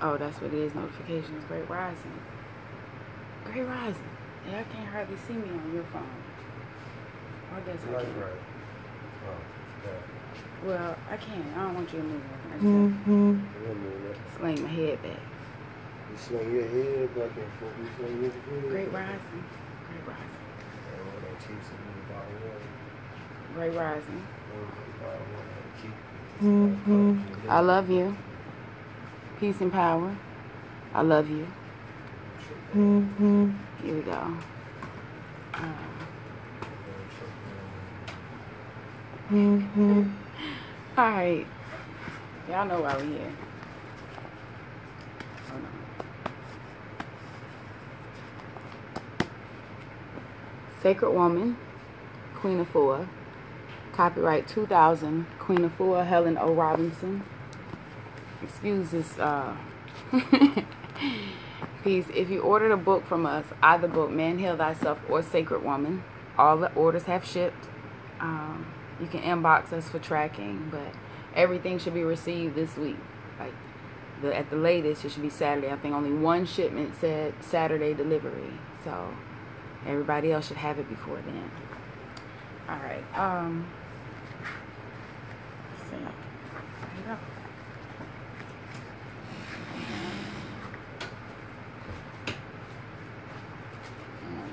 Oh, that's what it is. Notifications. Great Rising. Great Rising. Yeah, I can't hardly see me on your phone. Well, I guess I can. Right. Oh, yeah. Well, I can't. I don't want you to move. I just sling my head back. You swing your head back and forth. You swing your head. Great Rising. Great Rising. Great Rising. I love you. Peace and power. I love you. Here we go. Alright. Y'all know why we're here. Hold on. Sacred Woman, Queen Afua. Copyright 2000, Queen Afua, Helen O. Robinson. Excuse this piece. If you ordered a book from us, either book, Man Heal Thyself or Sacred Woman, all the orders have shipped. You can inbox us for tracking, but everything should be received this week. Like at the latest, it should be Saturday. I think only one shipment said Saturday delivery, so everybody else should have it before then. All right. Let's see. There you go.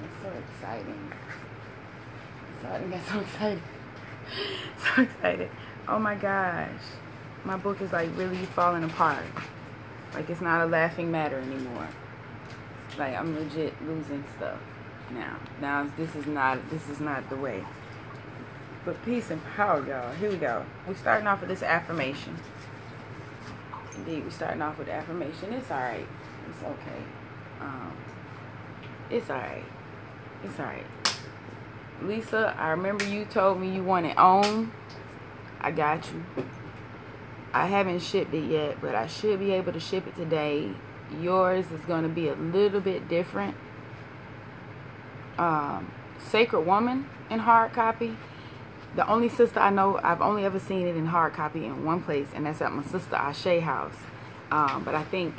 It's so exciting. I got so excited. So excited. Oh my gosh. My book is like really falling apart. Like it's not a laughing matter anymore. Like I'm legit losing stuff now. This is not the way. But peace and power, y'all. Here we go. We're starting off with this affirmation. Indeed, we're starting off with the affirmation. It's alright. It's okay. It's alright. It's alright. Lisa, I remember you told me you wanted OM. I got you. I haven't shipped it yet, but I should be able to ship it today. Yours is going to be a little bit different. Sacred Woman in hard copy. The only sister I know, I've only ever seen it in hard copy in one place, and that's at my sister Ashe house. But I think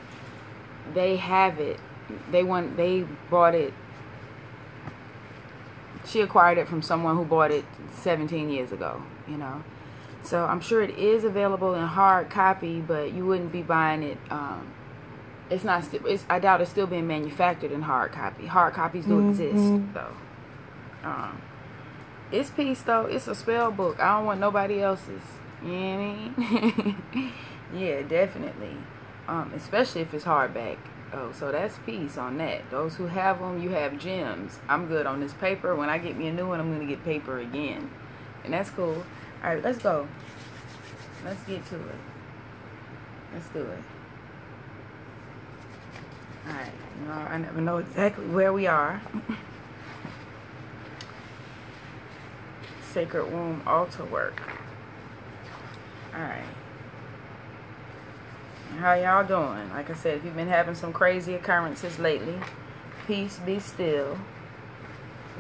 they have it. They bought it. She acquired it from someone who bought it 17 years ago, you know. So I'm sure it is available in hard copy, but you wouldn't be buying it. It's not. I doubt it's still being manufactured in hard copy. Hard copies do exist, though. It's peace, though. It's a spell book. I don't want nobody else's. You know what I mean? Yeah, definitely. Especially if it's hardback. Oh, so that's peace on that. Those who have them, you have gems. I'm good on this paper. When I get me a new one, I'm going to get paper again. And that's cool. All right, let's go. Let's get to it. Let's do it. All right. You know, I never know exactly where we are. Sacred Womb altar work. All right. How y'all doing? Like I said, if you've been having some crazy occurrences lately, peace be still.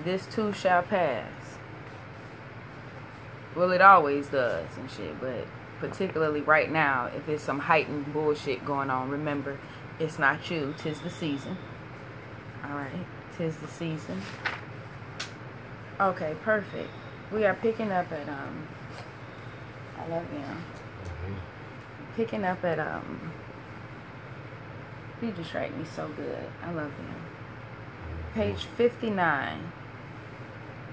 This too shall pass. Well, it always does and shit, but particularly right now, if there's some heightened bullshit going on, remember, it's not you, 'tis the season. Alright, 'tis the season. Okay, perfect. We are picking up at, I love you. Picking up at, you distract me so good. I love you. Page 59.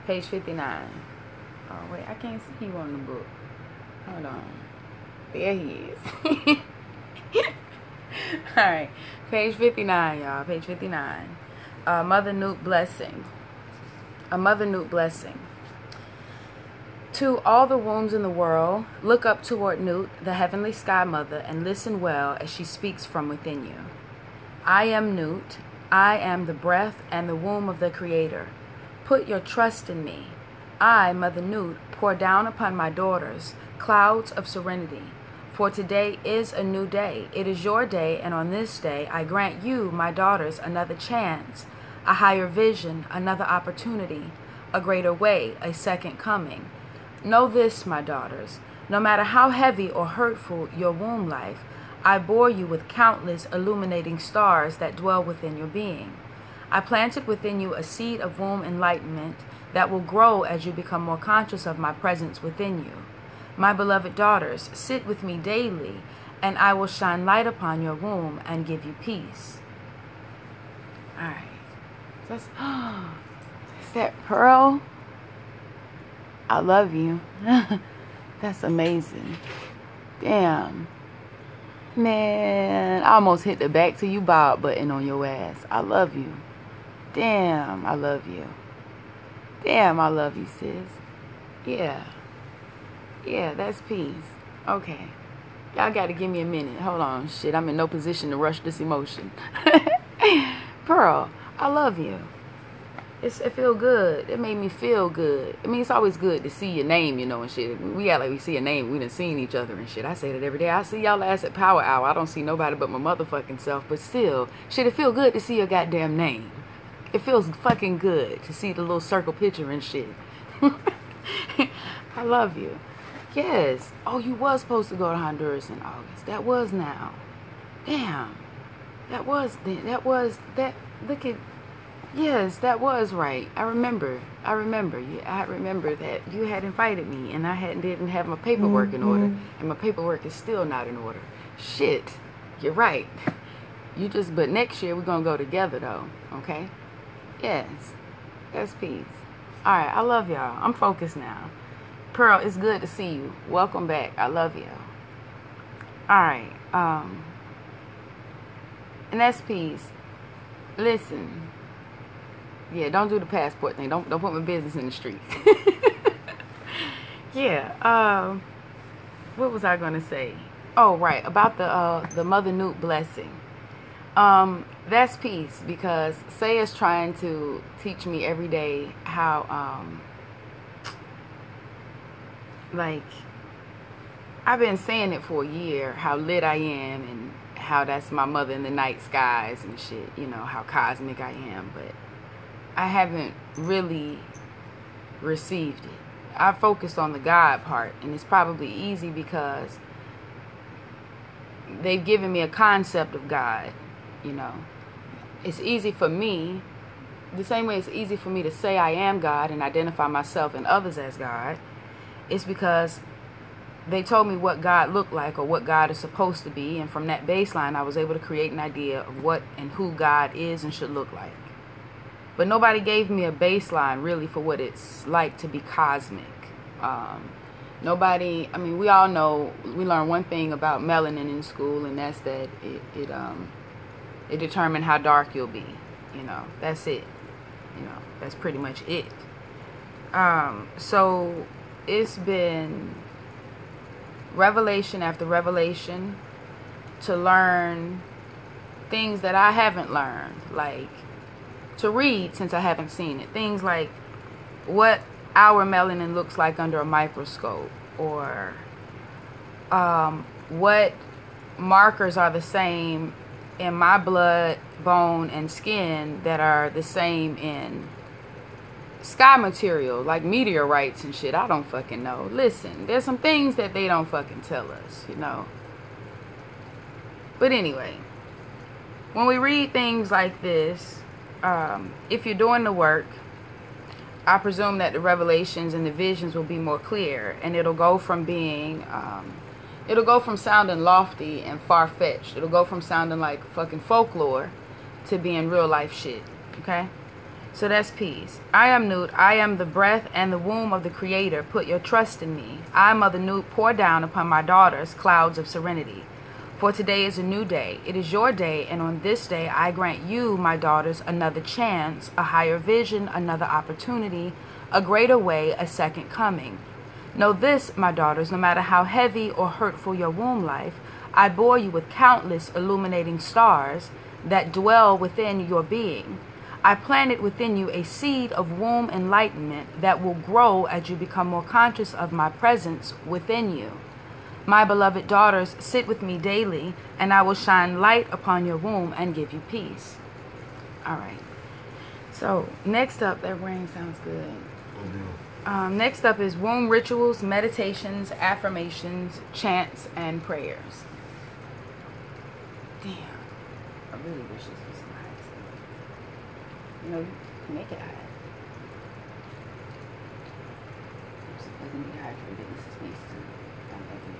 Page 59. Oh, wait, I can't see you on the book. Hold on. There he is. Alright, page 59, y'all. Page 59. Mother Newt Blessing. A Mother Newt Blessing. To all the wombs in the world, look up toward Newt, the heavenly sky mother, and listen well as she speaks from within you. I am Newt. I am the breath and the womb of the Creator. Put your trust in me. I, Mother Newt, pour down upon my daughters clouds of serenity. For today is a new day. It is your day, and on this day I grant you, my daughters, another chance, a higher vision, another opportunity, a greater way, a second coming. Know this, my daughters, no matter how heavy or hurtful your womb life, I bore you with countless illuminating stars that dwell within your being. I planted within you a seed of womb enlightenment that will grow as you become more conscious of my presence within you. My beloved daughters, sit with me daily, and I will shine light upon your womb and give you peace. All right. That's, is that Pearl? I love you. That's amazing. Damn. Man, I almost hit the back to you Bob button on your ass. I love you. Damn, I love you. Damn, I love you, sis. Yeah. Yeah, that's peace. Okay. Y'all got to give me a minute. Hold on. Shit, I'm in no position to rush this emotion. Pearl, I love you. It feel good. It made me feel good. I mean, it's always good to see your name, you know, and shit. We act like we see a name. We done seen each other and shit. I say that every day. I see y'all ass at Power Hour. I don't see nobody but my motherfucking self. But still, shit, it feel good to see your goddamn name. It feels fucking good to see the little circle picture and shit. I love you. Yes. Oh, you was supposed to go to Honduras in August. That was now. Damn. That was. Look at. Yes, that was right. I remember. I remember that you had invited me, and I didn't have my paperwork in order, and my paperwork is still not in order. Shit, you're right. But next year we're gonna go together though. Okay? Yes, that's peace. All right, I love y'all. I'm focused now. Pearl, it's good to see you. Welcome back. I love you. All right. And that's peace. Listen. Yeah, don't do the passport thing. Don't put my business in the streets. Yeah. What was I gonna say? Oh, right, about the Mother Newt blessing. That's peace, because Saya's trying to teach me every day how like, I've been saying it for a year, how lit I am and how that's my mother in the night skies and shit, you know, how cosmic I am, but I haven't really received it. I focused on the God part, and it's probably easy because they've given me a concept of God, you know. It's easy for me, the same way it's easy for me to say I am God and identify myself and others as God. It's because they told me what God looked like or what God is supposed to be, and from that baseline I was able to create an idea of what and who God is and should look like. But nobody gave me a baseline really for what it's like to be cosmic. Nobody, I mean, we all know, we learned one thing about melanin in school, and that's that it determined how dark you'll be. You know, that's it. You know, that's pretty much it. So it's been revelation after revelation to learn things that I haven't learned, like to read since I haven't seen it. Things like what our melanin looks like under a microscope, or what markers are the same in my blood, bone, and skin that are the same in sky material, like meteorites and shit. I don't fucking know. Listen, there's some things that they don't fucking tell us, you know. But anyway, when we read things like this, if you're doing the work, I presume that the revelations and the visions will be more clear, and it'll go from being, it'll go from sounding lofty and far-fetched. It'll go from sounding like fucking folklore to being real life shit, okay? So that's peace. I am Newt. I am the breath and the womb of the Creator. Put your trust in me. I, Mother Newt, pour down upon my daughters clouds of serenity. For today is a new day. It is your day, and on this day I grant you, my daughters, another chance, a higher vision, another opportunity, a greater way, a second coming. Know this, my daughters, no matter how heavy or hurtful your womb life, I bore you with countless illuminating stars that dwell within your being. I planted within you a seed of womb enlightenment that will grow as you become more conscious of my presence within you. My beloved daughters, sit with me daily, and I will shine light upon your womb and give you peace. All right. So, next up, that rain sounds good. Next up is womb rituals, meditations, affirmations, chants, and prayers. Damn. I really wish this was some hot tea. You know, you can make it hot. I'm so fucking dehydrated. This is me too. I'm fucking.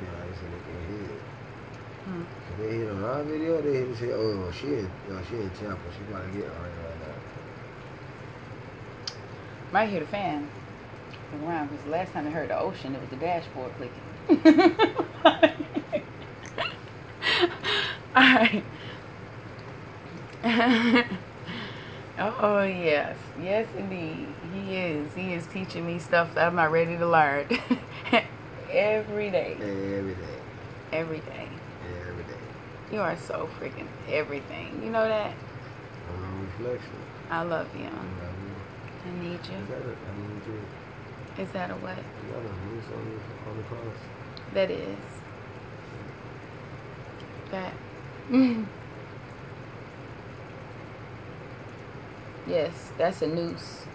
Yeah, I said they can hit. Hmm. They hit on our video, they hit and say, oh, she in Tampa. She about to get right now. Might hear the fan around because the last time I heard the ocean, it was the dashboard clicking. Alright. Oh, yes. Yes, indeed. He is. He is teaching me stuff that I'm not ready to learn. Every day. Every day. Every day. Every day. You are so freaking everything. You know that? Reflection. I love you. I love you. I need you. I need you. Is that a what? You got a noose on the cross. That is. That. Yes, that's a noose.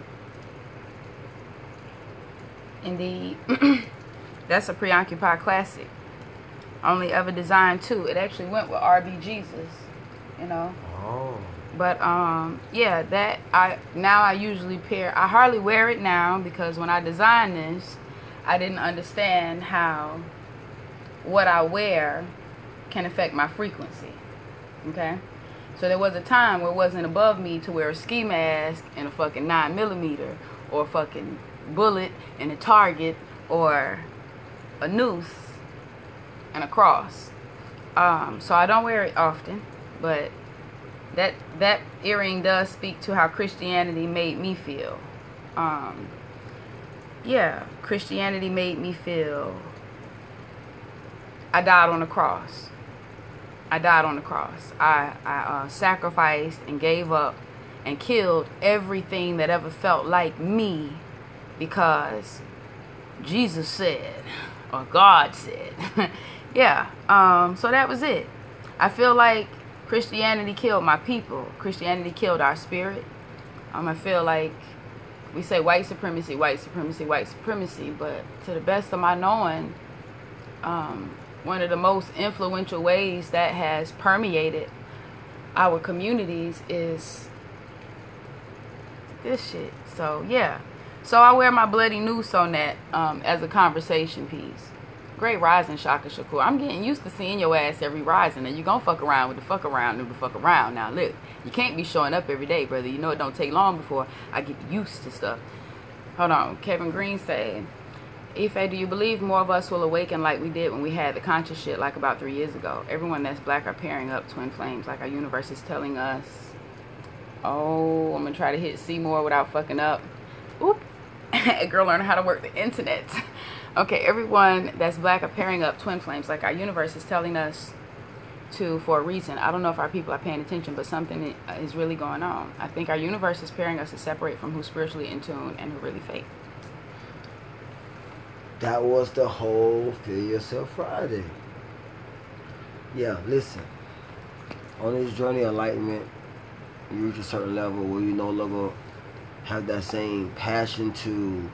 Indeed. That's a Preoccupied classic. Only ever designed too. It actually went with RB Jesus, you know. Oh. But yeah, that I usually pair. I hardly wear it now because when I designed this, I didn't understand how what I wear can affect my frequency. Okay, so there was a time where it wasn't above me to wear a ski mask and a fucking 9mm or a fucking bullet and a target or a noose and a cross. So I don't wear it often, but that earring does speak to how Christianity made me feel. Yeah, Christianity made me feel I died on the cross. I died on the cross. I sacrificed and gave up and killed everything that ever felt like me because Jesus said, or God said. Yeah, so that was it. I feel like Christianity killed my people. Christianity killed our spirit. I feel like we say white supremacy, white supremacy, white supremacy, but to the best of my knowing, one of the most influential ways that has permeated our communities is this shit. So yeah, so I wear my bloody noose on that as a conversation piece. Great rising, Shaka Shakur. I'm getting used to seeing your ass every rising, and you gonna fuck around with the fuck around and the fuck around. Now look, you can't be showing up every day, brother. You know it don't take long before I get used to stuff. Hold on, Kevin Green said, Ife, do you believe more of us will awaken like we did when we had the conscious shit like about 3 years ago? Everyone that's black are pairing up twin flames like our universe is telling us. Oh, I'm gonna try to hit C more without fucking up. Oop. A girl learning how to work the internet. Okay, everyone that's black are pairing up twin flames like our universe is telling us to for a reason. I don't know if our people are paying attention, but something is really going on. I think our universe is pairing us to separate from who's spiritually in tune and who really fake. That was the whole Feel Yourself Friday. Yeah, listen. On this journey of enlightenment, you reach a certain level where you no longer have that same passion to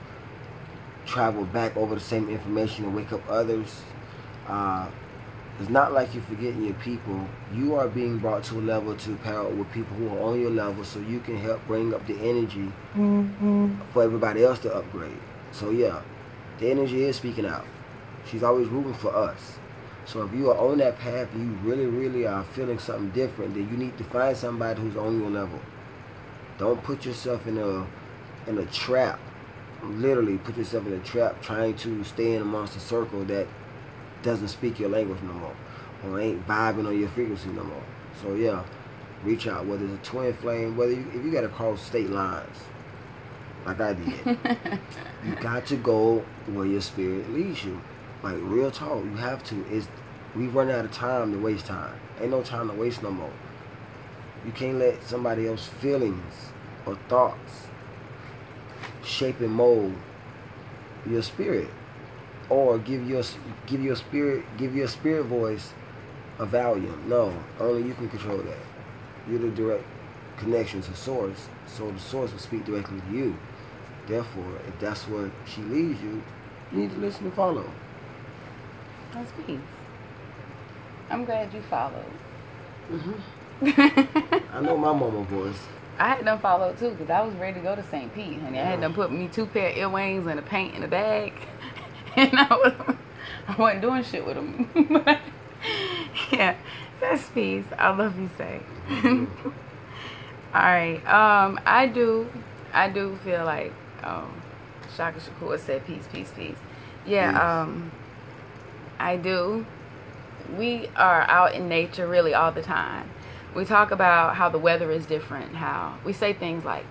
travel back over the same information and wake up others. It's not like you're forgetting your people. You are being brought to a level to pair up with people who are on your level so you can help bring up the energy for everybody else to upgrade. So yeah, the energy is speaking out. She's always rooting for us. So if you are on that path and you really, really are feeling something different, then you need to find somebody who's on your level. Don't put yourself in a trap. Literally put yourself in a trap trying to stay in amongst a circle that doesn't speak your language no more or ain't vibing on your frequency no more. So yeah, reach out, whether it's a twin flame, if you gotta cross state lines like I did. You got to go where your spirit leads you. Like real talk, you have to. We run out of time to waste time. Ain't no time to waste no more. You can't let somebody else's feelings or thoughts shape and mold your spirit, or give your spirit voice a value. No, only you can control that. You're the direct connection to source, so the source will speak directly to you. Therefore, if that's where she leads you, you need to listen and follow. That's peace. I'm glad you followed. I know my mama voice. I had them follow too, because I was ready to go to St. Pete, honey. I had them put me 2 pair of earrings and a paint in a bag. And I wasn't doing shit with them. Yeah, that's peace. I love you, Say. Alright, I do feel like Shaka Shakur said peace, peace, peace. Yeah, I do. We are out in nature really all the time. We talk about how the weather is different, how we say things like,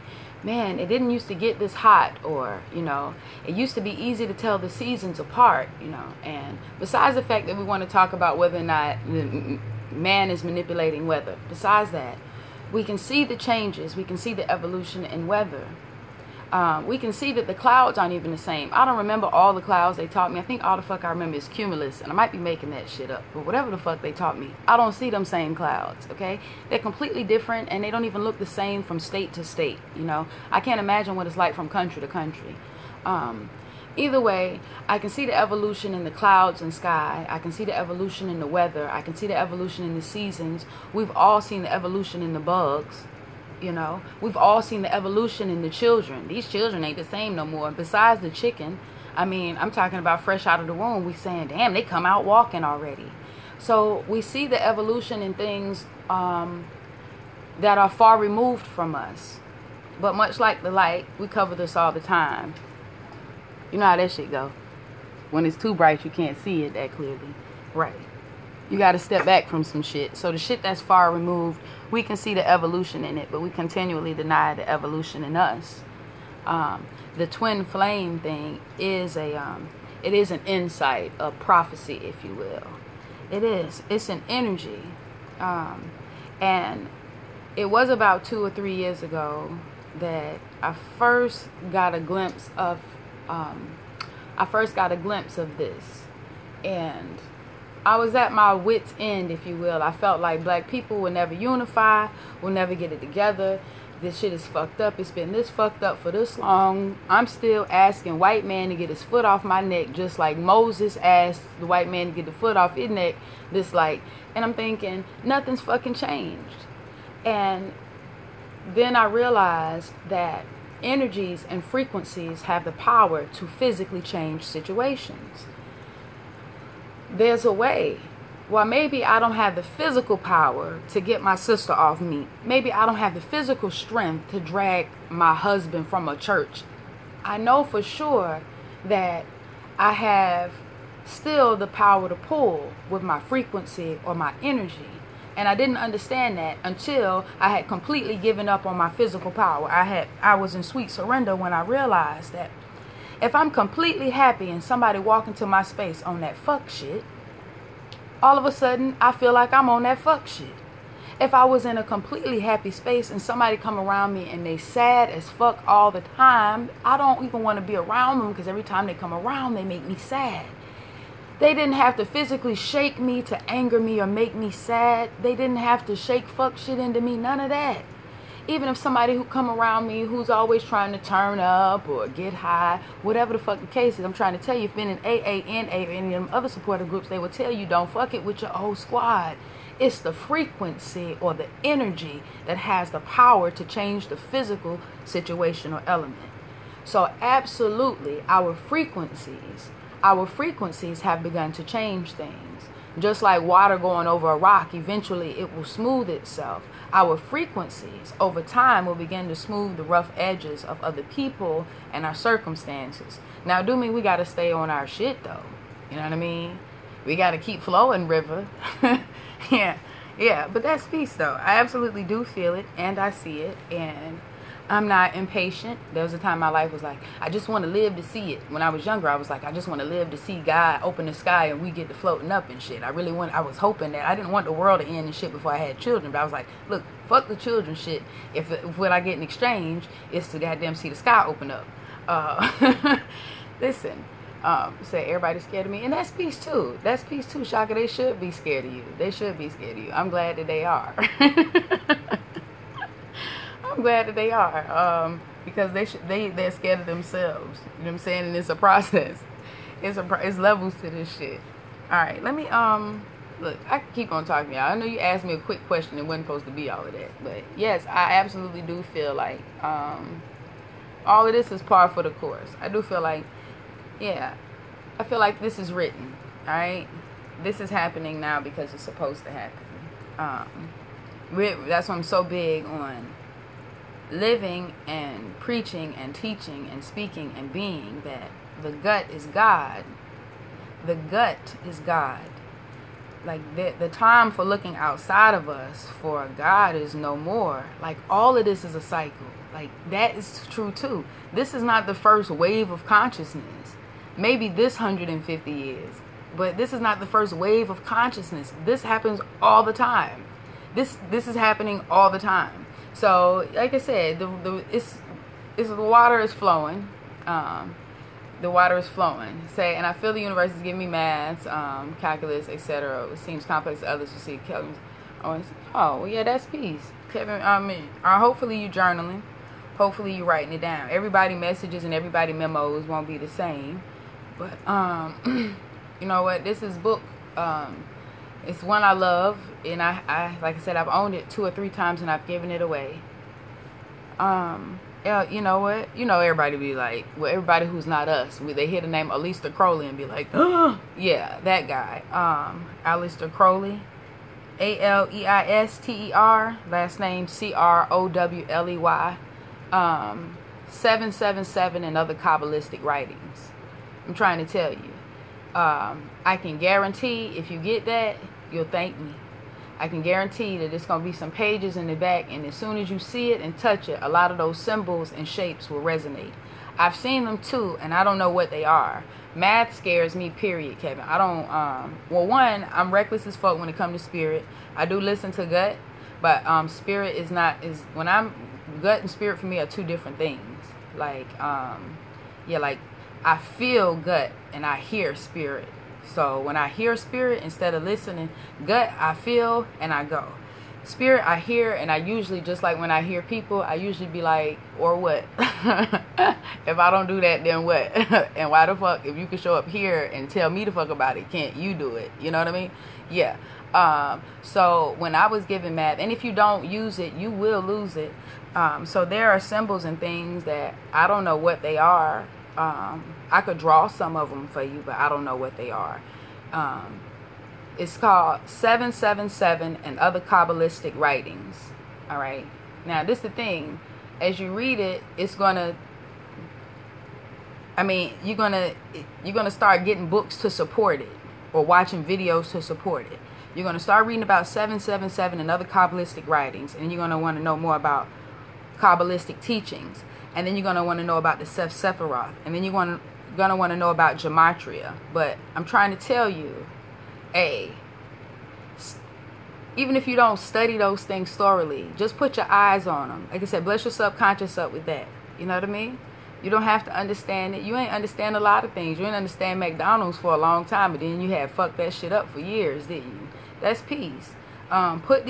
man, it didn't used to get this hot, or, you know, it used to be easy to tell the seasons apart, you know. And besides the fact that we want to talk about whether or not man is manipulating weather, besides that, we can see the changes, we can see the evolution in weather. We can see that the clouds aren't even the same. I don't remember all the clouds they taught me. I think all the fuck I remember is cumulus, and I might be making that shit up, but whatever the fuck they taught me, I don't see them same clouds, okay? They're completely different, and they don't even look the same from state to state, you know? I can't imagine what it's like from country to country. Either way, I can see the evolution in the clouds and sky. I can see the evolution in the weather. I can see the evolution in the seasons. We've all seen the evolution in the bugs. You know, we've all seen the evolution in the children. These children ain't the same no more. Besides the chicken, I mean, I'm talking about fresh out of the womb. We saying, damn, they come out walking already. So we see the evolution in things that are far removed from us. But much like the light, we cover this all the time. You know how that shit go. When it's too bright, you can't see it that clearly. Right. You got to step back from some shit. So the shit that's far removed, we can see the evolution in it, but we continually deny the evolution in us. The twin flame thing is it is an insight, a prophecy, if you will. It is. It's an energy. And it was about 2 or 3 years ago that I first got a glimpse of this. And I was at my wit's end, if you will. I felt like black people will never unify, will never get it together. This shit is fucked up. It's been this fucked up for this long. I'm still asking white man to get his foot off my neck, just like Moses asked the white man to get the foot off his neck. And I'm thinking, nothing's fucking changed. And then I realized that energies and frequencies have the power to physically change situations. There's a way. Well, maybe I don't have the physical power to get my sister off me. Maybe I don't have the physical strength to drag my husband from a church. I know for sure that I have still the power to pull with my frequency or my energy. And I didn't understand that until I had completely given up on my physical power. I was in sweet surrender when I realized that if I'm completely happy and somebody walk into my space on that fuck shit, all of a sudden I feel like I'm on that fuck shit. If I was in a completely happy space and somebody come around me and they sad as fuck all the time, I don't even want to be around them, because every time they come around they make me sad. They didn't have to physically shake me to anger me or make me sad. They didn't have to shake fuck shit into me, none of that. Even if somebody who come around me who's always trying to turn up or get high, whatever the fuck the case is, I'm trying to tell you, if been in AA, NA, or any of them other supportive groups, they will tell you, don't fuck it with your whole squad. It's the frequency or the energy that has the power to change the physical situation or element. So absolutely, our frequencies have begun to change things. Just like water going over a rock, eventually it will smooth itself. Our frequencies over time will begin to smooth the rough edges of other people and our circumstances. Now, do mean we got to stay on our shit, though. You know what I mean? We got to keep flowing, river. Yeah, but that's peace, though. I absolutely do feel it, and I see it, and I'm not impatient. There was a time in my life was like, I just want to live to see it. When I was younger, I was like, I just want to live to see God open the sky and we get to floating up and shit. I was hoping that I didn't want the world to end and shit before I had children. But I was like, look, fuck the children shit. If what I get in exchange is to goddamn see the sky open up. Listen, say everybody's scared of me. And that's peace too. That's peace too, Shaka. They should be scared of you. They should be scared of you. I'm glad that they are. I'm glad that they are, because they're scared of themselves. You know what I'm saying? And it's a process. It's levels to this shit. All right, let me Look, I can keep on talking, y'all. I know you asked me a quick question. It wasn't supposed to be all of that. But, yes, I absolutely do feel like all of this is par for the course. I do feel like, yeah, I feel like this is written, all right? This is happening now because it's supposed to happen. That's why I'm so big on living and preaching and teaching and speaking and being that the gut is God. The gut is God. Like the time for looking outside of us for God is no more. Like all of this is a cycle. Like that is true too. This is not the first wave of consciousness. Maybe this 150 years. But this is not the first wave of consciousness. This happens all the time. This is happening all the time. So, like I said, the water is flowing. The water is flowing. And I feel the universe is giving me maths, calculus, etc. It seems complex to others to see. Oh, well, yeah, that's peace. Kevin, hopefully you journaling. Hopefully you writing it down. Everybody messages and everybody memos won't be the same. But, you know what? This is book. It's one I love, and I like I said, I've owned it 2 or 3 times, and I've given it away. Yeah, you know what? You know, everybody be like, well, everybody who's not us, they hear the name Aleister Crowley and be like, yeah, that guy. Aleister Crowley, Aleister, last name Crowley. 777 and other Kabbalistic writings. I'm trying to tell you. I can guarantee if you get that, you'll thank me. I can guarantee that it's going to be some pages in the back, and as soon as you see it and touch it, a lot of those symbols and shapes will resonate. I've seen them too, and I don't know what they are. Math scares me, period, Kevin. I don't, well, one, I'm reckless as fuck when it comes to spirit. I do listen to gut, but spirit when I'm, gut and spirit for me are 2 different things. Like, yeah, like, I feel gut and I hear spirit. So when I hear spirit, instead of listening, gut, I feel and I go. Spirit, I hear, and I usually, just like when I hear people, I usually be like, or what? If I don't do that, then what? And why the fuck, if you can show up here and tell me the fuck about it, can't you do it? You know what I mean? Yeah. So when I was given math, and if you don't use it, you will lose it. So there are symbols and things that I don't know what they are. I could draw some of them for you, but I don't know what they are. It's called 777 and other Kabbalistic writings. All right. Now, this is the thing. As you read it, it's gonna. I mean, you're gonna start getting books to support it, or watching videos to support it. You're gonna start reading about 777 and other Kabbalistic writings, and you're gonna want to know more about Kabbalistic teachings. And then you're going to want to know about the Sephiroth. And then you're going to want to know about Gematria. But I'm trying to tell you, even if you don't study those things thoroughly, just put your eyes on them. Like I said, bless your subconscious up with that. You know what I mean? You don't have to understand it. You ain't understand a lot of things. You didn't understand McDonald's for a long time, but then you had fucked that shit up for years, didn't you? That's peace. Put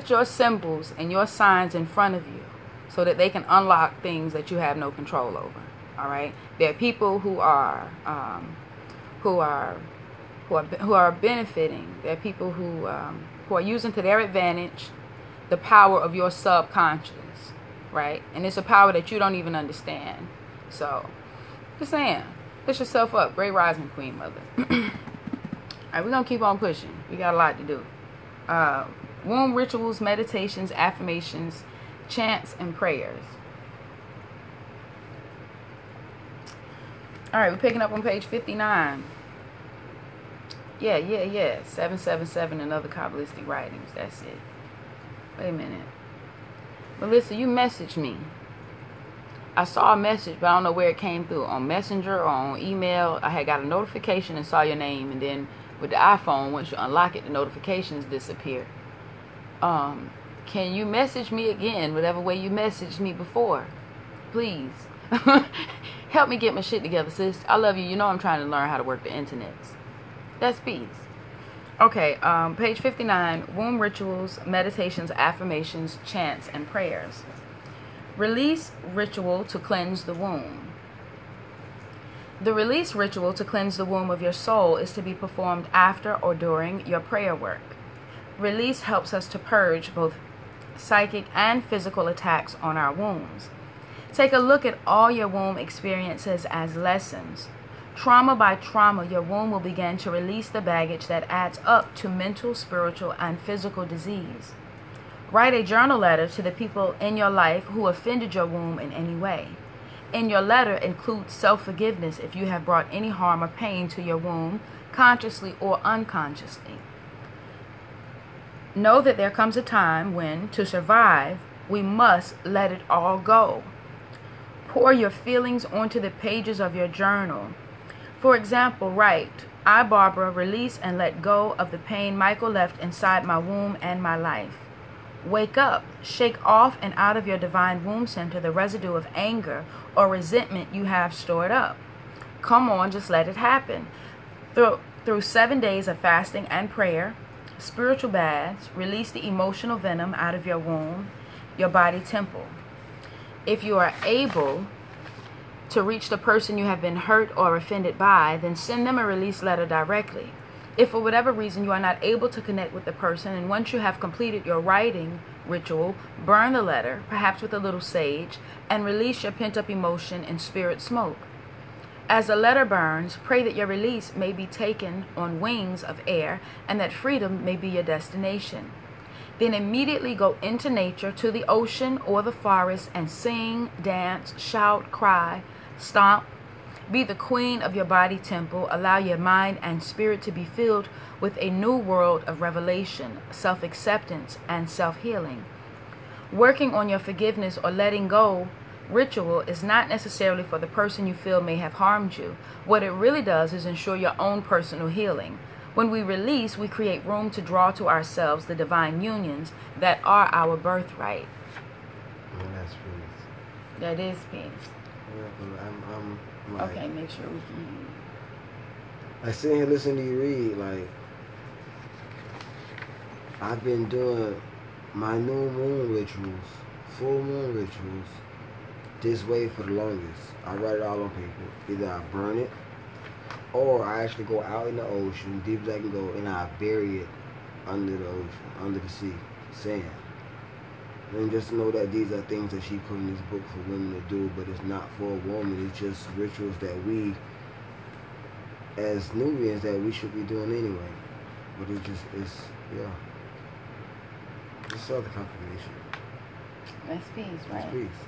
your symbols and your signs in front of you, so that they can unlock things that you have no control over. All right. There are people who are benefiting. There are people who are using to their advantage the power of your subconscious, right? And it's a power that you don't even understand. So, just saying, push yourself up. Great rising, Queen Mother. All right, we're gonna keep on pushing. We got a lot to do. Womb rituals, meditations, affirmations, chants, and prayers. All right, we're picking up on page 59. Yeah. 777 and other Kabbalistic writings. That's it. Wait a minute. Melissa, you messaged me. I saw a message, but I don't know where it came through. On Messenger or on email. I had got a notification and saw your name, and then with the iPhone, once you unlock it, the notifications disappear. Can you message me again, whatever way you messaged me before? Please. Help me get my shit together, sis. I love you. You know I'm trying to learn how to work the internet. That's peace. Okay, page 59. Womb rituals, meditations, affirmations, chants, and prayers. Release ritual to cleanse the womb. The release ritual to cleanse the womb of your soul is to be performed after or during your prayer work. Release helps us to purge both psychic and physical attacks on our wombs. Take a look at all your womb experiences as lessons. Trauma by trauma, your womb will begin to release the baggage that adds up to mental, spiritual, and physical disease. Write a journal letter to the people in your life who offended your womb in any way. In your letter, include self-forgiveness if you have brought any harm or pain to your womb, consciously or unconsciously. Know that there comes a time when, to survive, we must let it all go. Pour your feelings onto the pages of your journal. For example, write, I, Barbara, release and let go of the pain Michael left inside my womb and my life. Wake up, shake off and out of your divine womb center the residue of anger or resentment you have stored up. Come on, just let it happen. Through 7 days of fasting and prayer, spiritual baths, release the emotional venom out of your womb, your body temple. If you are able to reach the person you have been hurt or offended by, then send them a release letter directly. If for whatever reason you are not able to connect with the person, and once you have completed your writing ritual, burn the letter, perhaps with a little sage, and release your pent-up emotion in spirit smoke. As the letter burns, pray that your release may be taken on wings of air and that freedom may be your destination. Then immediately go into nature, to the ocean or the forest, and sing, dance, shout, cry, stomp. Be the queen of your body temple. Allow your mind and spirit to be filled with a new world of revelation, self-acceptance, and self-healing. Working on your forgiveness or letting go ritual is not necessarily for the person you feel may have harmed you. What it really does is ensure your own personal healing. When we release, we create room to draw to ourselves the divine unions that are our birthright. Yeah, that's peace. That is peace. Yeah, but I'm like, okay, make sure we can hear you. I sit here listening to you read, like, I've been doing my new moon rituals, full moon rituals, this way for the longest. I write it all on paper. Either I burn it, or I actually go out in the ocean, deep as I can go, and I bury it under the ocean, under the sea, sand. And just to know that these are things that she put in this book for women to do, but it's not for a woman. It's just rituals that we, as Nubians, that we should be doing anyway. But it's other confirmation. That's peace, right? That's peace.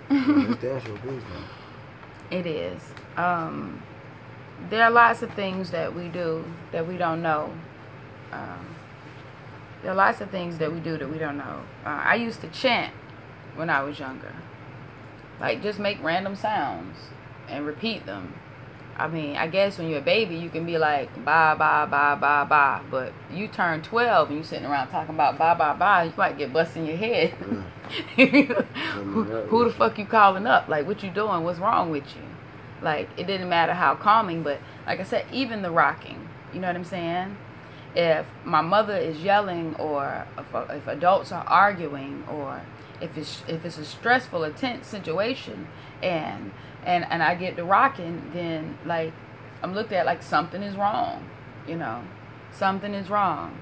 That's damn sure peace, man. It is. There are lots of things that we do that we don't know. There are lots of things that we do that we don't know. I used to chant when I was younger. Like, just make random sounds and repeat them. I mean, I guess when you're a baby, you can be like, ba, ba, ba, ba, ba. But you turn 12 and you sitting around talking about ba, ba, ba, you might get busted in your head. Who the fuck you calling up? Like, what you doing? What's wrong with you? Like, it didn't matter how calming, but like I said, even the rocking. You know what I'm saying? If my mother is yelling, or if adults are arguing, or if it's a stressful, intense situation, and I get to rocking, then like I'm looked at like something is wrong, you know, something is wrong.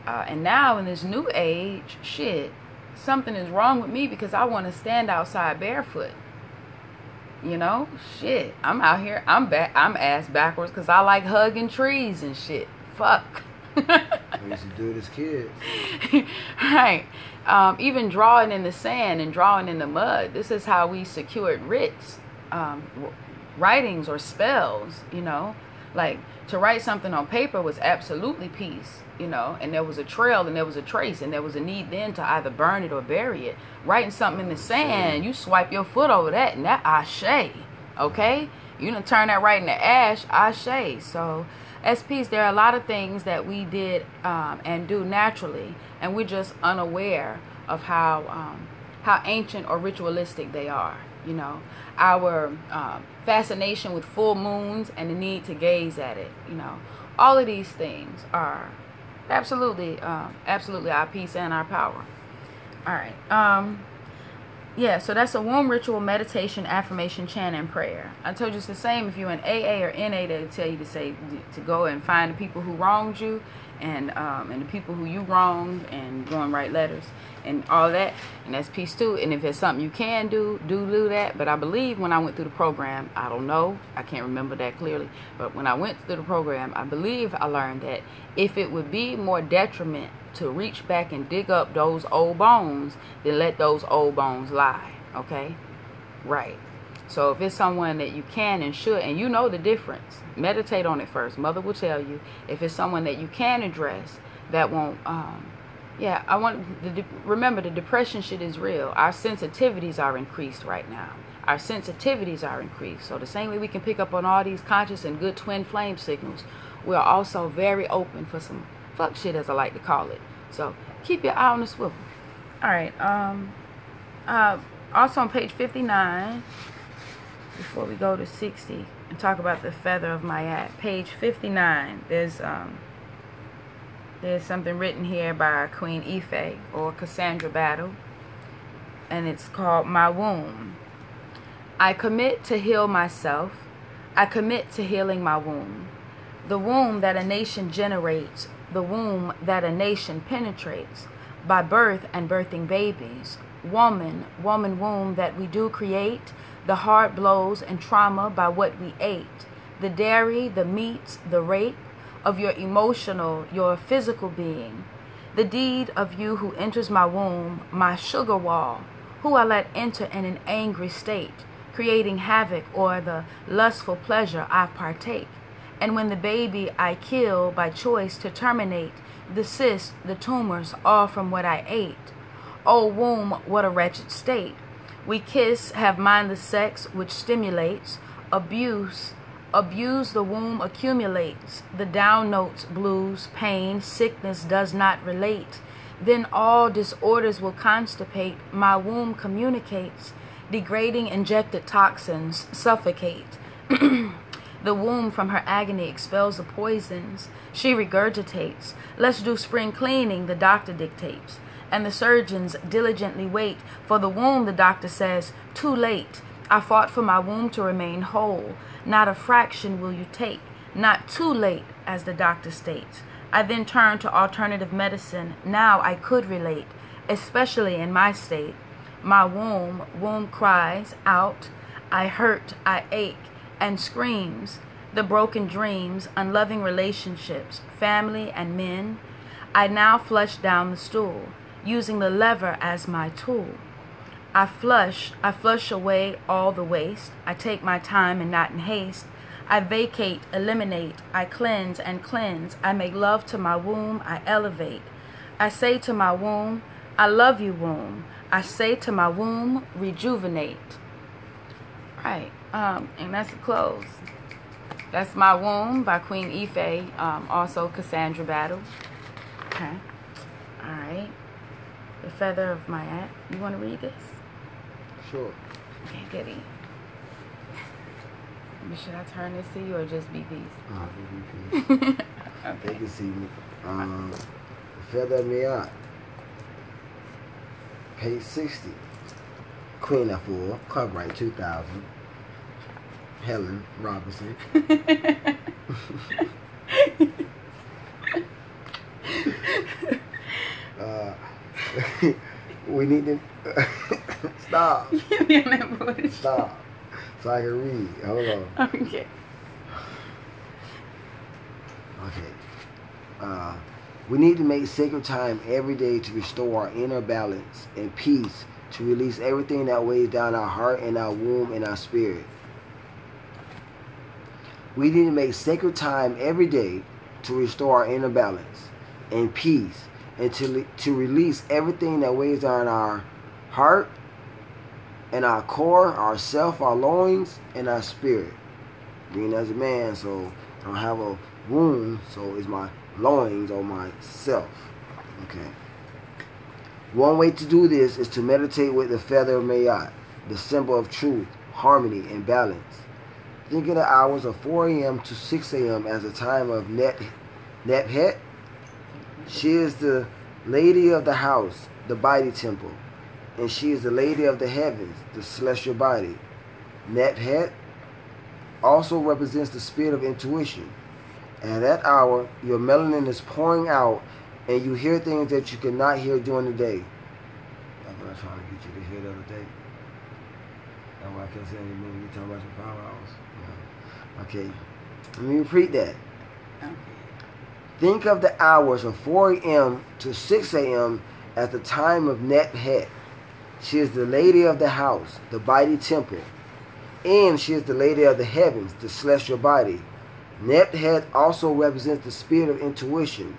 And now in this new age, shit, something is wrong with me because I want to stand outside barefoot. You know, shit, I'm out here, I'm ass backwards because I like hugging trees and shit. Fuck. I used to do it as kids. Right. Even drawing in the sand and drawing in the mud. This is how we secured writs, writings or spells, you know. Like, to write something on paper was absolutely peace, you know. And there was a trail and there was a trace. And there was a need then to either burn it or bury it. Writing something in the sand, you swipe your foot over that and that ashe, okay? You done turn that right into ash, ashe. So, as peace, there are a lot of things that we did and do naturally, and we're just unaware of how ancient or ritualistic they are. You know, our fascination with full moons and the need to gaze at it. You know, all of these things are absolutely our peace and our power. All right. Yeah, so that's a womb ritual, meditation, affirmation, chant, and prayer. I told you it's the same if you're in AA or NA. They tell you to go and find the people who wronged you, and the people who you wronged, and go and write letters and all that. And that's peace too. And if it's something you can do that. But I believe when I went through the program, I don't know, I can't remember that clearly, but when I went through the program, I believe I learned that if it would be more detriment to reach back and dig up those old bones, then let those old bones lie. Okay? Right. So if it's someone that you can and should, and you know the difference, meditate on it first. Mother will tell you. If it's someone that you can address, that won't, I want remember, the depression shit is real. Our sensitivities are increased right now. Our sensitivities are increased. So the same way we can pick up on all these conscious and good twin flame signals, we are also very open for some fuck shit, as I like to call it. So keep your eye on the swivel. All right. Also on page 59, before we go to 60 and talk about the feather of Mayat, page 59, there's something written here by Queen Ife, or Cassandra Battle, and it's called My Womb. I commit to heal myself. I commit to healing my womb. The womb that a nation generates, the womb that a nation penetrates, by birth and birthing babies. Woman womb that we do create, the hard blows and trauma by what we ate, the dairy, the meats, the rape of your emotional, your physical being, the deed of you who enters my womb, my sugar wall, who I let enter in an angry state, creating havoc or the lustful pleasure I partake. And when the baby I kill by choice to terminate, the cysts, the tumors, all from what I ate. Oh womb, what a wretched state. We kiss, have mindless sex, which stimulates. Abuse the womb accumulates. The down notes, blues, pain, sickness does not relate. Then all disorders will constipate. My womb communicates. Degrading injected toxins suffocate. The womb from her agony expels the poisons. She regurgitates. Let's do spring cleaning, the doctor dictates. And the surgeons diligently wait for the womb, the doctor says, too late. I fought for my womb to remain whole. Not a fraction will you take. Not too late, as the doctor states. I then turned to alternative medicine. Now I could relate, especially in my state. My womb cries out. I hurt, I ache, and screams. The broken dreams, unloving relationships, family and men. I now flush down the stool, using the lever as my tool. I flush away all the waste. I take my time and not in haste. I vacate, eliminate, I cleanse and cleanse. I make love to my womb, I elevate. I say to my womb, I love you, womb. I say to my womb, rejuvenate. Right, and that's the close. That's My Womb by Queen Ife, also Cassandra Battle. Okay, all right. The Feather of Mayat. You want to read this? Sure. Okay, goody. Should I turn this to you or just BP's? BP's. Okay. They can see me. The Feather of Mayat. Page 60. Queen Afua, copyright 2000. Helen Robinson. We need to stop. Stop. So I can read. Hold on. Okay. Okay. We need to make sacred time every day to restore our inner balance and peace, to release everything that weighs down our heart and our womb and our spirit. We need to make sacred time every day to restore our inner balance and peace, and to release everything that weighs down our heart and our core, our self, our loins, and our spirit. Being as a man, so I don't have a womb, so it's my loins or my self. Okay. One way to do this is to meditate with the Feather of Mayat, the symbol of truth, harmony, and balance. Think of the hours of 4 a.m. to 6 a.m. as a time of Nephet. She is the lady of the house, the body temple. and she is the lady of the heavens, the celestial body. Nebhet also represents the spirit of intuition. At that hour, your melanin is pouring out, and you hear things that you cannot hear during the day. That's what I'm trying to get you to hear the other day. That's why I kept saying you talking about your 5 hours. Yeah. Okay. Let me repeat that. Okay. Think of the hours of 4 a.m. to 6 a.m. as the time of Nebhet. She is the lady of the house, the body temple. And she is the lady of the heavens, the celestial body. Nebhet also represents the spirit of intuition.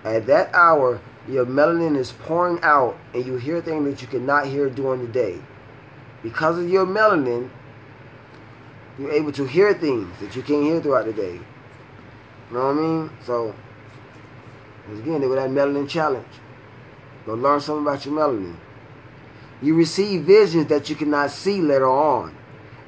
At that hour, your melanin is pouring out, and you hear things that you cannot hear during the day. Because of your melanin, you're able to hear things that you can't hear throughout the day. You know what I mean? So, again, they were that melanin challenge. Go learn something about your melanin. You receive visions that you cannot see later on.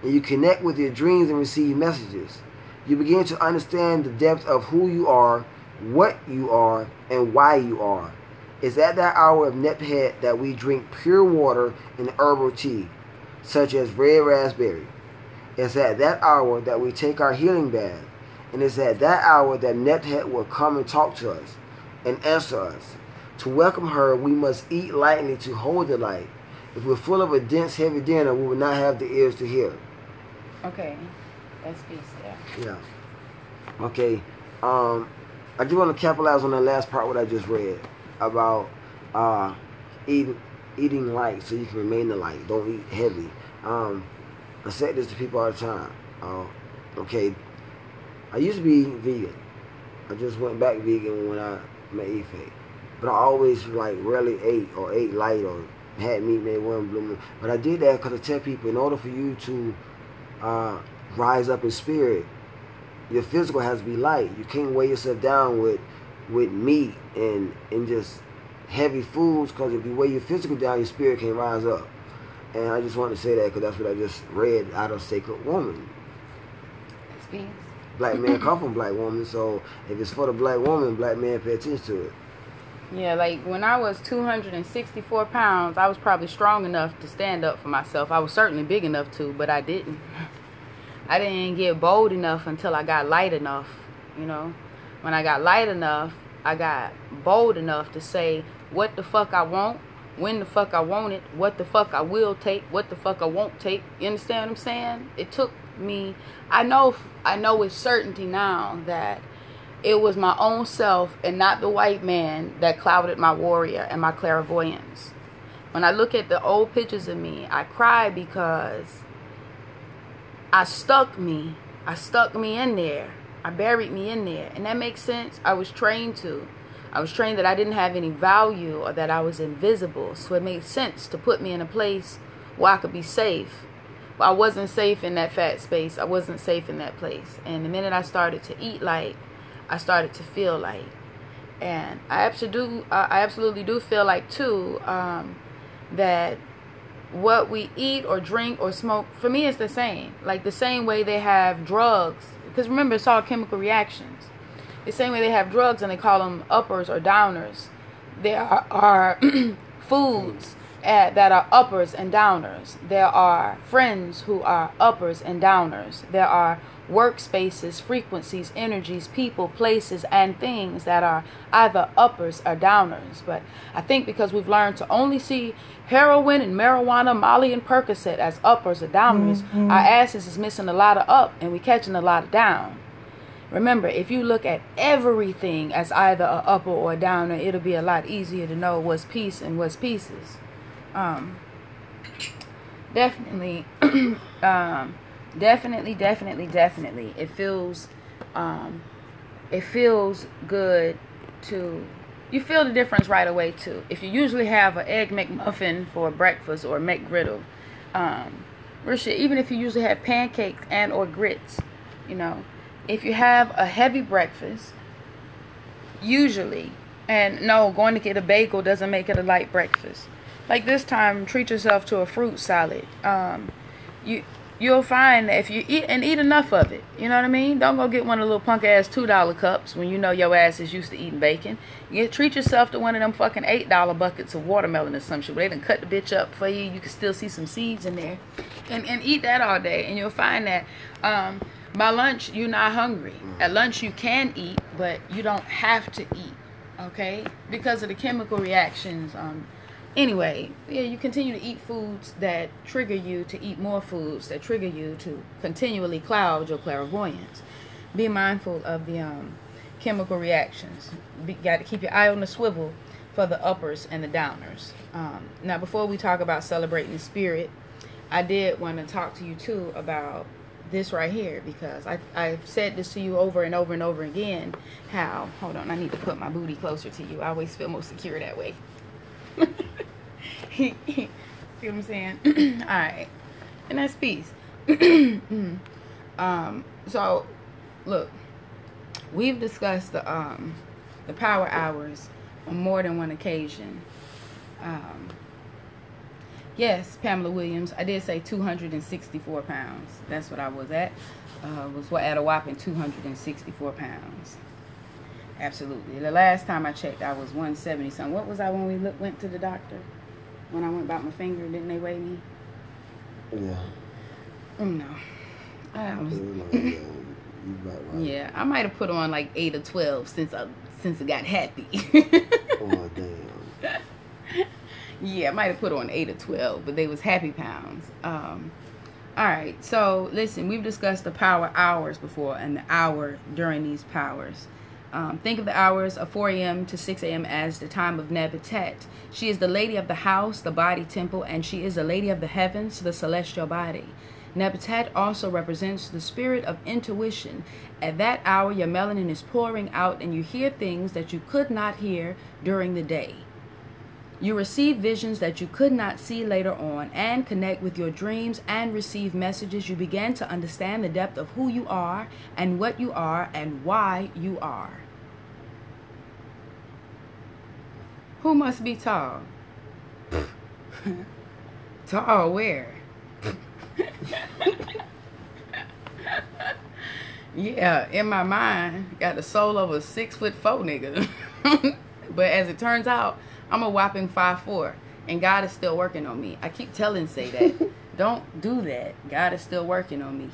And you connect with your dreams and receive messages. You begin to understand the depth of who you are, what you are, and why you are. It's at that hour of Nebhet that we drink pure water and herbal tea, such as red raspberry. It's at that hour that we take our healing bath. And it's at that hour that Nebhet will come and talk to us and answer us. To welcome her, we must eat lightly to hold the light. If we're full of a dense, heavy dinner, we will not have the ears to hear. Okay. That's peace there. Yeah. Okay. I just want to capitalize on that last part what I just read about eating light so you can remain the light. Don't eat heavy. I say this to people all the time. Okay. I used to be vegan. I just went back vegan when I met Ife. But I always rarely ate light or had meat maybe one blue moon. But I did that because I tell people in order for you to rise up in spirit, your physical has to be light. You can't weigh yourself down with meat and just heavy foods, because if you weigh your physical down, your spirit can't rise up. And I just wanted to say that because that's what I just read out of Sacred Woman. That's peace. Black man come from black woman, so if it's for the black woman, black man pay attention to it. Yeah, like when I was 264 pounds, I was probably strong enough to stand up for myself. I was certainly big enough to, but I didn't. I didn't get bold enough until I got light enough, you know. When I got light enough, I got bold enough to say what the fuck I want, when the fuck I want it, what the fuck I will take, what the fuck I won't take. You understand what I'm saying? It took me, I know with certainty now that it was my own self and not the white man that clouded my warrior and my clairvoyance. When I look at the old pictures of me, I cry because I stuck me in there. I buried me in there. And that makes sense. I was trained that I didn't have any value or that I was invisible. So it made sense to put me in a place where I could be safe. But I wasn't safe in that fat space. I wasn't safe in that place. And the minute I started to eat light, I started to feel light. And I absolutely do feel like too that what we eat or drink or smoke, for me it's the same. Like the same way they have drugs, because remember it's all chemical reactions. The same way they have drugs and they call them uppers or downers. There are foods that are uppers and downers. There are friends who are uppers and downers. There are workspaces, frequencies, energies, people, places, and things that are either uppers or downers. But I think because we've learned to only see heroin and marijuana, Molly and Percocet as uppers or downers, our asses is missing a lot of up and we catching a lot of down. Remember, if you look at everything as either a upper or a downer, it'll be a lot easier to know what's peace and what's pieces. Definitely, definitely. It feels good to, you feel the difference right away too. If you usually have an egg McMuffin for breakfast or McGriddle, even if you usually have pancakes and or grits, you know, if you have a heavy breakfast, usually, and no, going to get a bagel doesn't make it a light breakfast. Like this time, treat yourself to a fruit salad. You you'll find that if you eat enough of it, you know what I mean? Don't go get one of the little punk ass $2 cups when you know your ass is used to eating bacon. Treat yourself to one of them fucking $8 buckets of watermelon or some shit. They done cut the bitch up for you. You can still see some seeds in there, and eat that all day, and you'll find that by lunch you're not hungry. At lunch you can eat, but you don't have to eat, okay? Because of the chemical reactions. Anyway, yeah, you continue to eat foods that trigger you to eat more foods that trigger you to continually cloud your clairvoyance. Be mindful of the chemical reactions. Got to keep your eye on the swivel for the uppers and the downers. Now, before we talk about celebrating the spirit, I did want to talk to you too about this right here, because I've said this to you over and over and over again. How, hold on, I need to put my booty closer to you. I always feel most secure that way. See what I'm saying? All right, and that's peace. So look, we've discussed the power hours on more than one occasion. Yes, Pamela Williams, I did say 264 pounds. That's what I was at. Was at a whopping 264 pounds. Absolutely. The last time I checked, I was 170 something. What was I when we went to the doctor? When I went about my finger, didn't they weigh me? Yeah. No. I was, yeah, I might have put on like 8 or 12 since I got happy. Oh, damn. Yeah, I might have put on 8 or 12, but they was happy pounds. All right, so listen, we've discussed the power hours before and the hour during these powers. Think of the hours of 4 a.m. to 6 a.m. as the time of Nebutet. She is the lady of the house, the body temple, and she is the lady of the heavens, the celestial body. Nebutet also represents the spirit of intuition. At that hour, your melanin is pouring out and you hear things that you could not hear during the day. You receive visions that you could not see later on and connect with your dreams and receive messages. You begin to understand the depth of who you are and what you are and why you are. Who must be tall? Tall where? Yeah, in my mind, got the soul of a 6'4" nigga. But as it turns out, I'm a whopping 5'4", and God is still working on me. I keep telling Say that. Don't do that. God is still working on me.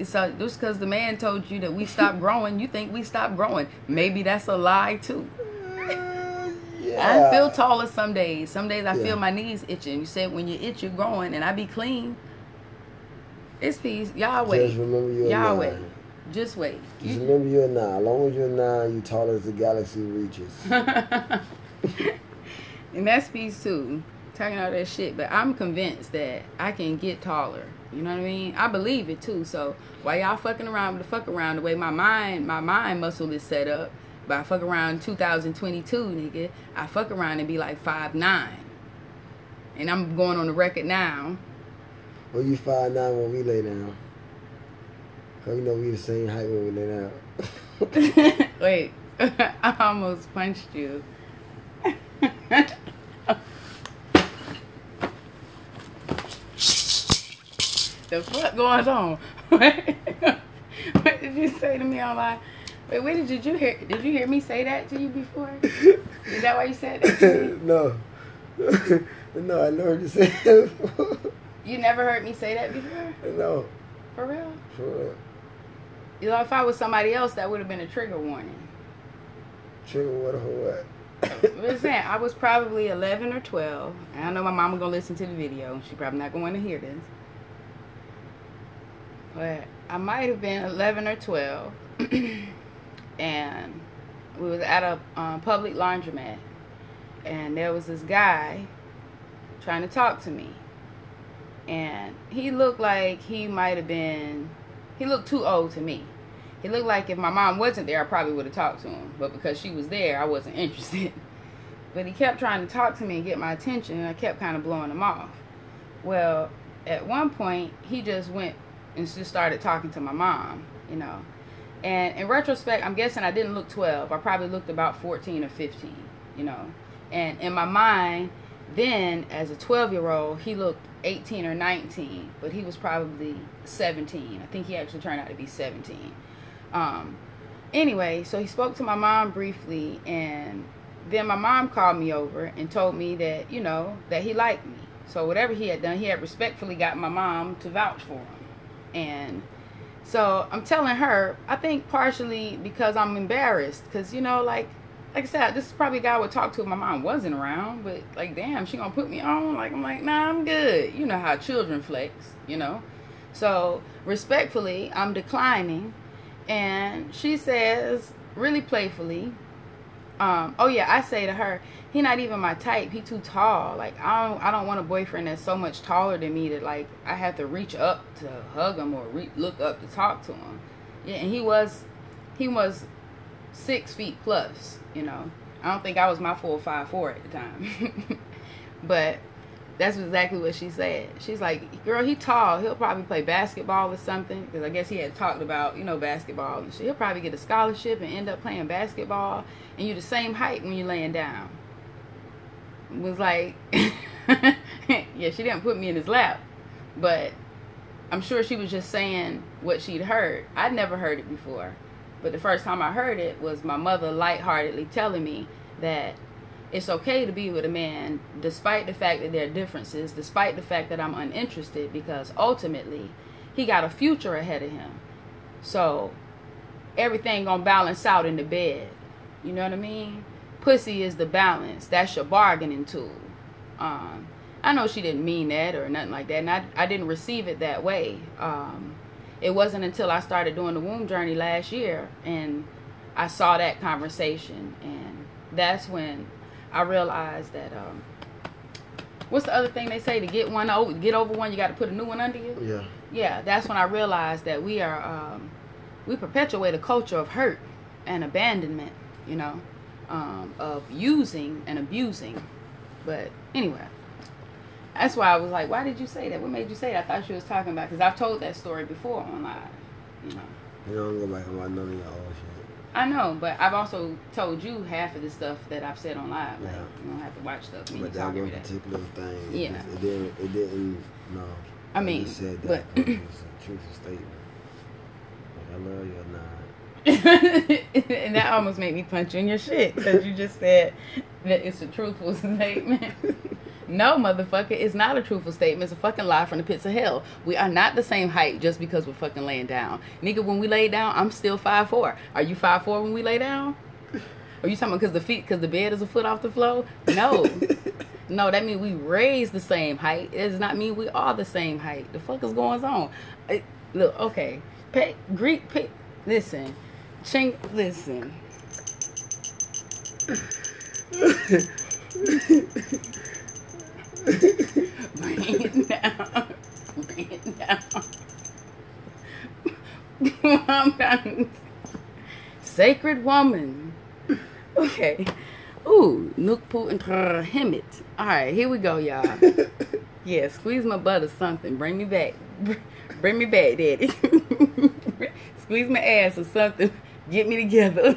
So just because the man told you that we stopped growing, you think we stopped growing. Maybe that's a lie too. Yeah. I feel taller some days. Some days I feel my knees itching. You said when you itch, you're growing, and I be clean. It's peace. Y'all wait. Just remember you're Y'all 9. wait. Just wait. Just remember you're 9. As long as you're 9, you're tall as the galaxy reaches. And that's peace too. Talking all that shit. But I'm convinced that I can get taller. You know what I mean? I believe it too. So while y'all fucking around with the fuck around, the way my mind muscle is set up, but I fuck around 2022, nigga, I fuck around and be like 5'9". And I'm going on the record now. Well, you 5'9" when we lay down. Cause you know we the same height when we lay down. Wait, I almost punched you. The fuck going on? What did you say to me online? Wait, where did you hear? Did you hear me say that to you before? Is that why you said that to me? No. No, I never heard you say that before. You never heard me say that before? No. For real? For real. You know, if I was somebody else, that would have been a trigger warning. Trigger warning for what? Listen, I was probably 11 or 12. And I know my mama gonna listen to the video. She probably not gonna hear this. But I might have been 11 or 12. And we was at a public laundromat. And there was this guy trying to talk to me. And he looked like he looked too old to me. He looked like if my mom wasn't there, I probably would have talked to him. But because she was there, I wasn't interested. But he kept trying to talk to me and get my attention, and I kept kind of blowing him off. Well, at one point, he just went and just started talking to my mom, you know. And in retrospect, I'm guessing I didn't look 12. I probably looked about 14 or 15, you know. And in my mind, then, as a 12-year-old, he looked 18 or 19, but he was probably 17. I think he actually turned out to be 17. Anyway, so he spoke to my mom briefly, and then my mom called me over and told me that, you know, that he liked me. So whatever he had done, he had respectfully got my mom to vouch for him. And so I'm telling her, I think partially because I'm embarrassed, because, you know, like I said, this is probably a guy I would talk to if my mom wasn't around, but like, damn, she gonna put me on? Like, I'm like, nah, I'm good. You know how children flex, you know? So respectfully, I'm declining, and she says, really playfully, oh yeah, I say to her, he not even my type. He too tall. Like, I don't want a boyfriend that's so much taller than me that, like, I have to reach up to hug him or look up to talk to him. Yeah, and he was 6 feet plus, you know. I don't think I was my full 5'4" at the time. But that's exactly what she said. She's like, girl, he tall. He'll probably play basketball or something. Because I guess he had talked about, you know, basketball and shit. He'll probably get a scholarship and end up playing basketball. And you're the same height when you're laying down. It was like, yeah, she didn't put me in his lap. But I'm sure she was just saying what she'd heard. I'd never heard it before. But the first time I heard it was my mother lightheartedly telling me that it's okay to be with a man despite the fact that there are differences, despite the fact that I'm uninterested, because ultimately he got a future ahead of him. So everything gonna balance out in the bed. You know what I mean? Pussy is the balance. That's your bargaining tool. I know she didn't mean that or nothing like that, and I didn't receive it that way. It wasn't until I started doing the womb journey last year and I saw that conversation, and that's when I realized that what's the other thing they say, to get over one, you got to put a new one under you. Yeah, that's when I realized that we perpetuate a culture of hurt and abandonment, you know, of using and abusing. But anyway, that's why I was like, why did you say that? What made you say that? I thought she was talking about, because I've told that story before on live, you know. You don't go back about none of your old shit. I know, but I've also told you half of the stuff that I've said on live. Like, Yeah. you don't have to watch stuff. But that one particular thing, Yeah. it didn't, no. I mean, You said but that it was a truthful statement. Like, I love you or not. and that almost made me punch you in your shit, because you just said that it's a truthful statement. No, motherfucker, it's not a truthful statement. It's a fucking lie from the pits of hell. We are not the same height just because we're fucking laying down. Nigga, when we lay down, I'm still 5'4". Are you 5'4" when we lay down? Are you talking about because the bed is a foot off the floor? No. No, that means we raised the same height. It does not mean we are the same height. The fuck is going on? Look, okay. Listen. Listen. Bring it down. Bring it down. I'm done. Sacred woman. Okay. Ooh, Nukpu and Hemit. Alright, here we go, y'all. Yeah, squeeze my butt or something. Bring me back. Bring me back, daddy. Squeeze my ass or something. Get me together.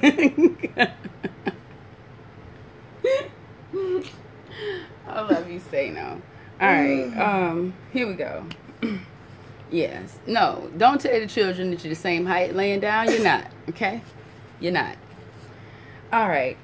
I love you, say no. Alright, here we go. Yes. No, don't tell the children that you're the same height laying down. You're not, okay? You're not. Alright,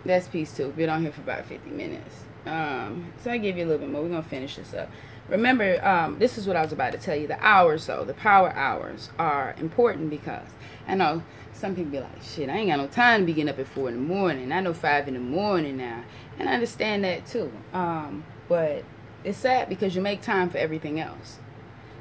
that's piece 2. We've been on here for about 50 minutes. So I give you a little bit more. We're going to finish this up. Remember, this is what I was about to tell you. The hours, though, the power hours are important, because I know some people be like, shit, I ain't got no time to be getting up at 4 in the morning. I know 5 in the morning now. And I understand that, too. But it's sad because you make time for everything else.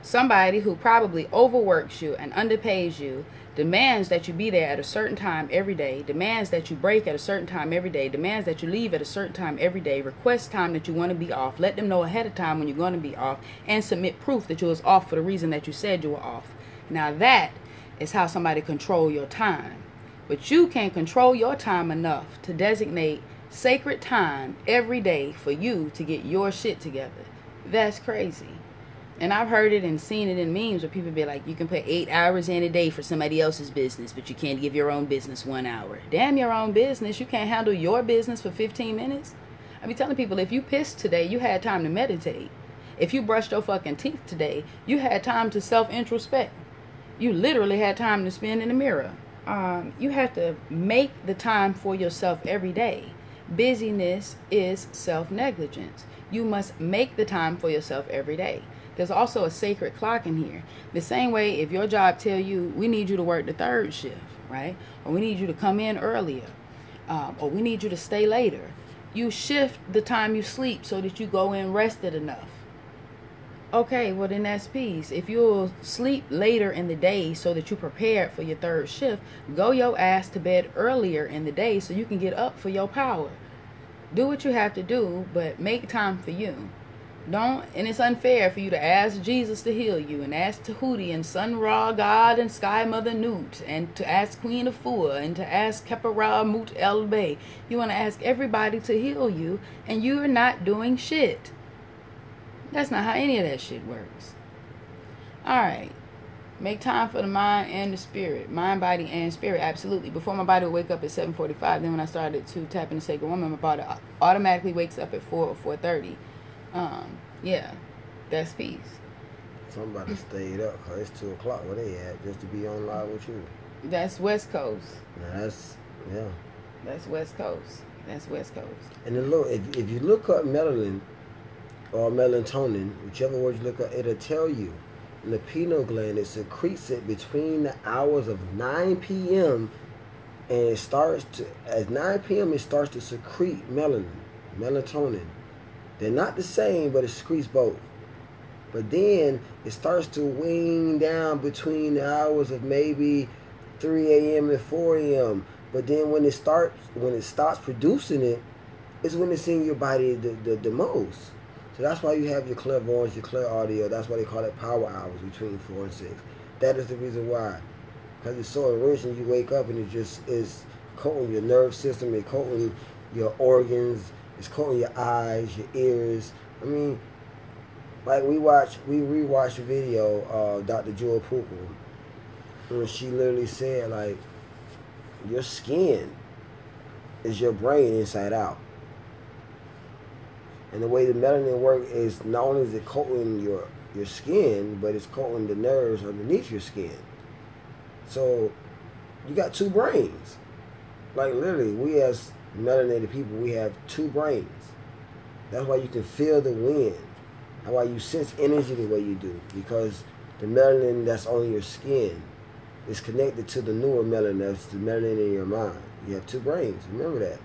Somebody who probably overworks you and underpays you demands that you be there at a certain time every day, demands that you break at a certain time every day, demands that you leave at a certain time every day, requests time that you want to be off, let them know ahead of time when you're going to be off, and submit proof that you was off for the reason that you said you were off. Now that is how somebody control your time. But you can't control your time enough to designate sacred time every day for you to get your shit together. That's crazy. And I've heard it and seen it in memes where people be like, you can put 8 hours in a day for somebody else's business, but you can't give your own business 1 hour. Damn your own business. You can't handle your business for 15 minutes? I be telling people, if you pissed today, you had time to meditate. If you brushed your fucking teeth today, you had time to self-introspect. You literally had time to spin in the mirror. You have to make the time for yourself every day. Busyness is self-negligence. You must make the time for yourself every day. There's also a sacred clock in here. The same way, if your job tell you, we need you to work the third shift, right? Or we need you to come in earlier. Or we need you to stay later. You shift the time you sleep so that you go in rested enough. Okay, well then that's peace. If you'll sleep later in the day so that you're prepared for your third shift, go your ass to bed earlier in the day so you can get up for your power. Do what you have to do, but make time for you. And it's unfair for you to ask Jesus to heal you, and ask Tahuti and Sun Ra God and Sky Mother Nut, and to ask Queen Afua, and to ask Kepara Mut El Bay. You want to ask everybody to heal you, and you're not doing shit. That's not how any of that shit works. Alright. Make time for the mind and the spirit. Mind, body, and spirit, absolutely. Before my body would wake up at 7:45, then when I started to tap into Sacred Woman, my body automatically wakes up at 4 or 4:30. Yeah, that's peace. Somebody stayed up because it's 2 o'clock where they at just to be on live with you. That's West Coast. Now yeah. That's West Coast. That's West Coast. And then look, if you look up melanin or melatonin, whichever word you look up, it'll tell you. In the pineal gland, it secretes it between the hours of 9 p.m. and it starts to, at 9 p.m. it starts to secrete melatonin. They're not the same, but it secretes both. But then it starts to wane down between the hours of maybe 3 a.m. and 4 a.m. But then when it stops producing it, is when it's in your body the most. So that's why you have your clairvoyance, your clairaudio. That's why they call it power hours between 4 and 6. That is the reason why. Because it's so enriching, you wake up and it just is coating your nerve system, it's coating your organs, it's coating your eyes, your ears. I mean, like we rewatched a video of Dr. Jewel Pooka, and she literally said, like, your skin is your brain inside out. And the way the melanin works is not only is it coating your skin, but it's coating the nerves underneath your skin. So you got 2 brains. Like literally, we as melanated people, we have 2 brains. That's why you can feel the wind. That's why you sense energy the way you do. Because the melanin that's on your skin is connected to the newer melanin, that's the melanin in your mind. You have 2 brains. Remember that.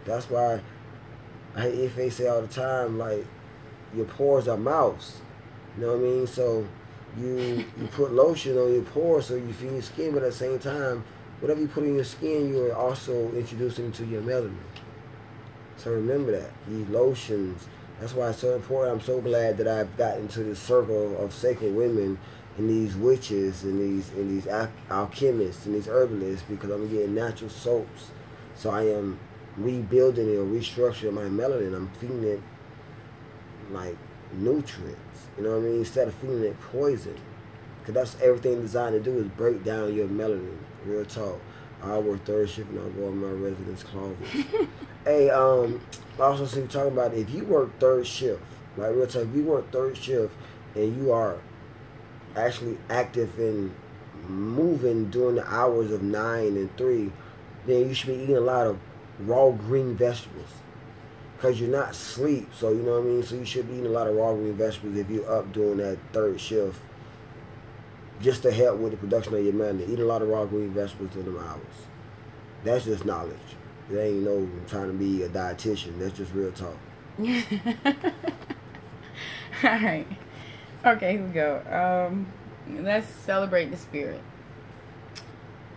That's why if they say all the time, like, your pores are mouths. You know what I mean? So you put lotion on your pores so you feel your skin, but at the same time, whatever you put in your skin, you are also introducing to your melanin. So remember that. These lotions, that's why it's so important. I'm so glad that I've gotten into this circle of sacred women and these witches and these alchemists and these herbalists, because I'm getting natural soaps. So I am rebuilding or restructuring my melanin. I'm feeding it like nutrients. You know what I mean? Instead of feeding it poison. Because that's everything designed to do, is break down your melanin. Real talk. I work third shift and I'll go in my residence closet. Hey, I also see you talking about if you work third shift, like real talk, if you work third shift and you are actually active and moving during the hours of 9 and 3, then you should be eating a lot of raw green vegetables. Because you're not asleep, so you know what I mean? So you should be eating a lot of raw green vegetables if you're up doing that third shift, just to help with the production of your melanin. Eat a lot of raw green vegetables in them hours. That's just knowledge. It ain't no trying to be a dietitian. That's just real talk. Alright. Okay, here we go. Let's celebrate the spirit.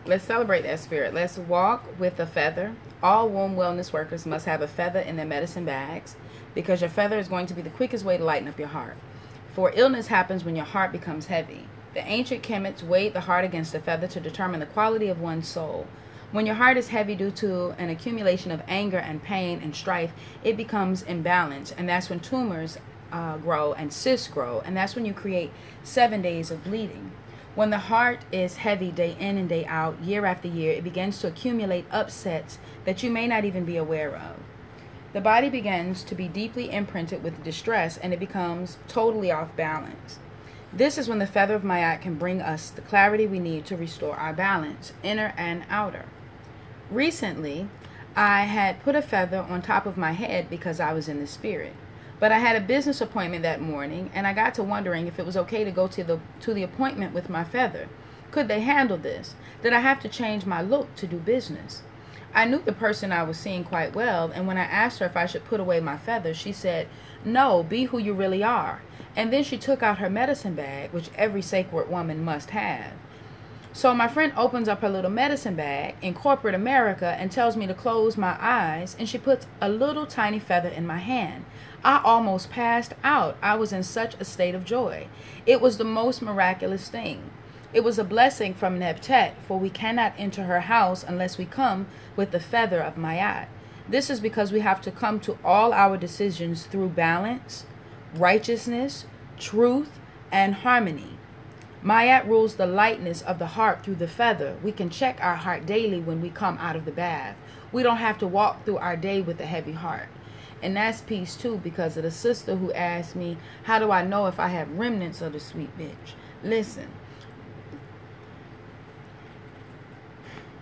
Let's celebrate that spirit. Let's walk with a feather. All womb wellness workers must have a feather in their medicine bags, because your feather is going to be the quickest way to lighten up your heart. For illness happens when your heart becomes heavy. The ancient Kemet's weighed the heart against a feather to determine the quality of one's soul. When your heart is heavy due to an accumulation of anger and pain and strife, it becomes imbalanced, and that's when tumors grow and cysts grow, and that's when you create 7 days of bleeding. When the heart is heavy day in and day out, year after year, it begins to accumulate upsets that you may not even be aware of. the body begins to be deeply imprinted with distress and it becomes totally off balance. This is when the feather of Ma'at can bring us the clarity we need to restore our balance, inner and outer. Recently, I had put a feather on top of my head because I was in the spirit. But I had a business appointment that morning, and I got to wondering if it was okay to go to the appointment with my feather. Could they handle this? Did I have to change my look to do business? I knew the person I was seeing quite well, and when I asked her if I should put away my feather, she said, "No, be who you really are." And then she took out her medicine bag, which every sacred woman must have. So my friend opens up her little medicine bag in corporate America and tells me to close my eyes, and she puts a little tiny feather in my hand. I almost passed out. I was in such a state of joy. It was the most miraculous thing. It was a blessing from Nebtet, for we cannot enter her house unless we come with the feather of Ma'at. This is because we have to come to all our decisions through balance, righteousness, truth, and harmony. Ma'at rules the lightness of the heart through the feather. We can check our heart daily when we come out of the bath. We don't have to walk through our day with a heavy heart. And that's peace too, because of the sister who asked me, how do I know if I have remnants of the sweet bitch? Listen,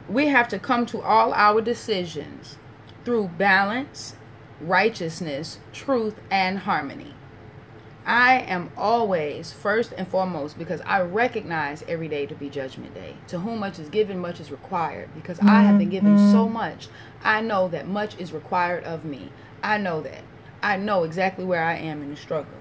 we have to come to all our decisions through balance, righteousness, truth, and harmony. I am always first and foremost, because I recognize every day to be judgment day. To whom much is given, much is required. Because I have been given so much, I know that much is required of me. I know that. I know exactly where I am in the struggle.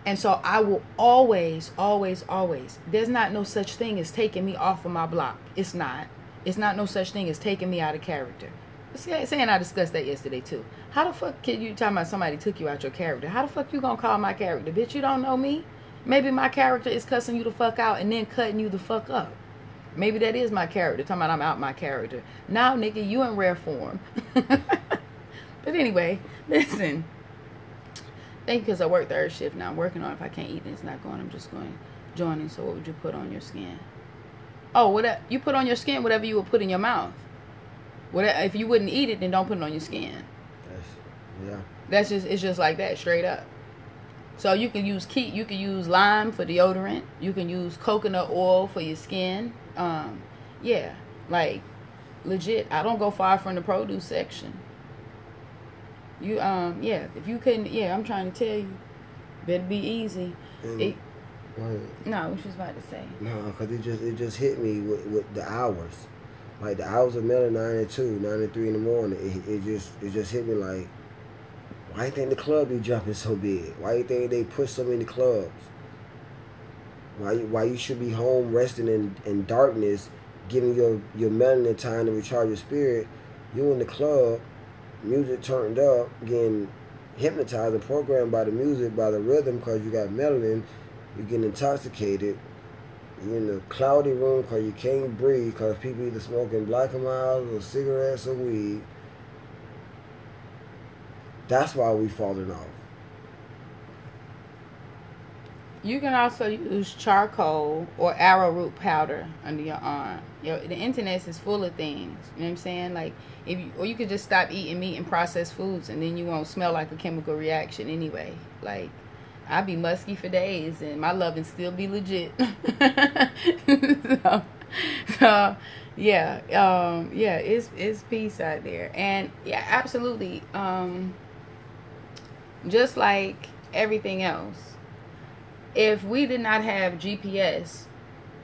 And so I will always, always, always. There's not no such thing as taking me off of my block. It's not. It's not no such thing as taking me out of character. Saying I discussed that yesterday too. How the fuck can you talking about somebody took you out your character? How the fuck you gonna call my character? Bitch, you don't know me? Maybe my character is cussing you the fuck out and then cutting you the fuck up. Maybe that is my character. Talking about I'm out my character. Now, nigga, you in rare form. But anyway, listen. Thank you, because I work third shift now. I'm working on it. If I can't eat and it's not going, I'm just going joining. So what would you put on your skin? Oh, whatever you put on your skin, whatever you would put in your mouth. Whatever, if you wouldn't eat it, then don't put it on your skin. It's just like that, straight up. So you can use lime for deodorant. You can use coconut oil for your skin. Yeah, like legit. I don't go far from the produce section. Yeah. If you couldn't, yeah, I'm trying to tell you, better be easy. No, what you was about to say? No, because it just hit me with the hours. Like the hours of melon 92, 93 in the morning, it just hit me like, why you think the club be jumping so big? Why you think they push so many clubs? Why you should be home resting in darkness, giving your melanin time to recharge your spirit? You in the club, music turned up, getting hypnotized and programmed by the music, by the rhythm, because you got melanin, you're getting intoxicated. You're in a cloudy room because you can't breathe because people either smoking Black & Milds or cigarettes or weed. That's why we falling off. You can also use charcoal or arrowroot powder under your arm. The internet is full of things. You know what I'm saying? Like or you could just stop eating meat and processed foods, and then you won't smell like a chemical reaction anyway. Like, I'd be musky for days, and my loving still be legit. so yeah, it's peace out there, and yeah, absolutely. Just like everything else, if we did not have GPS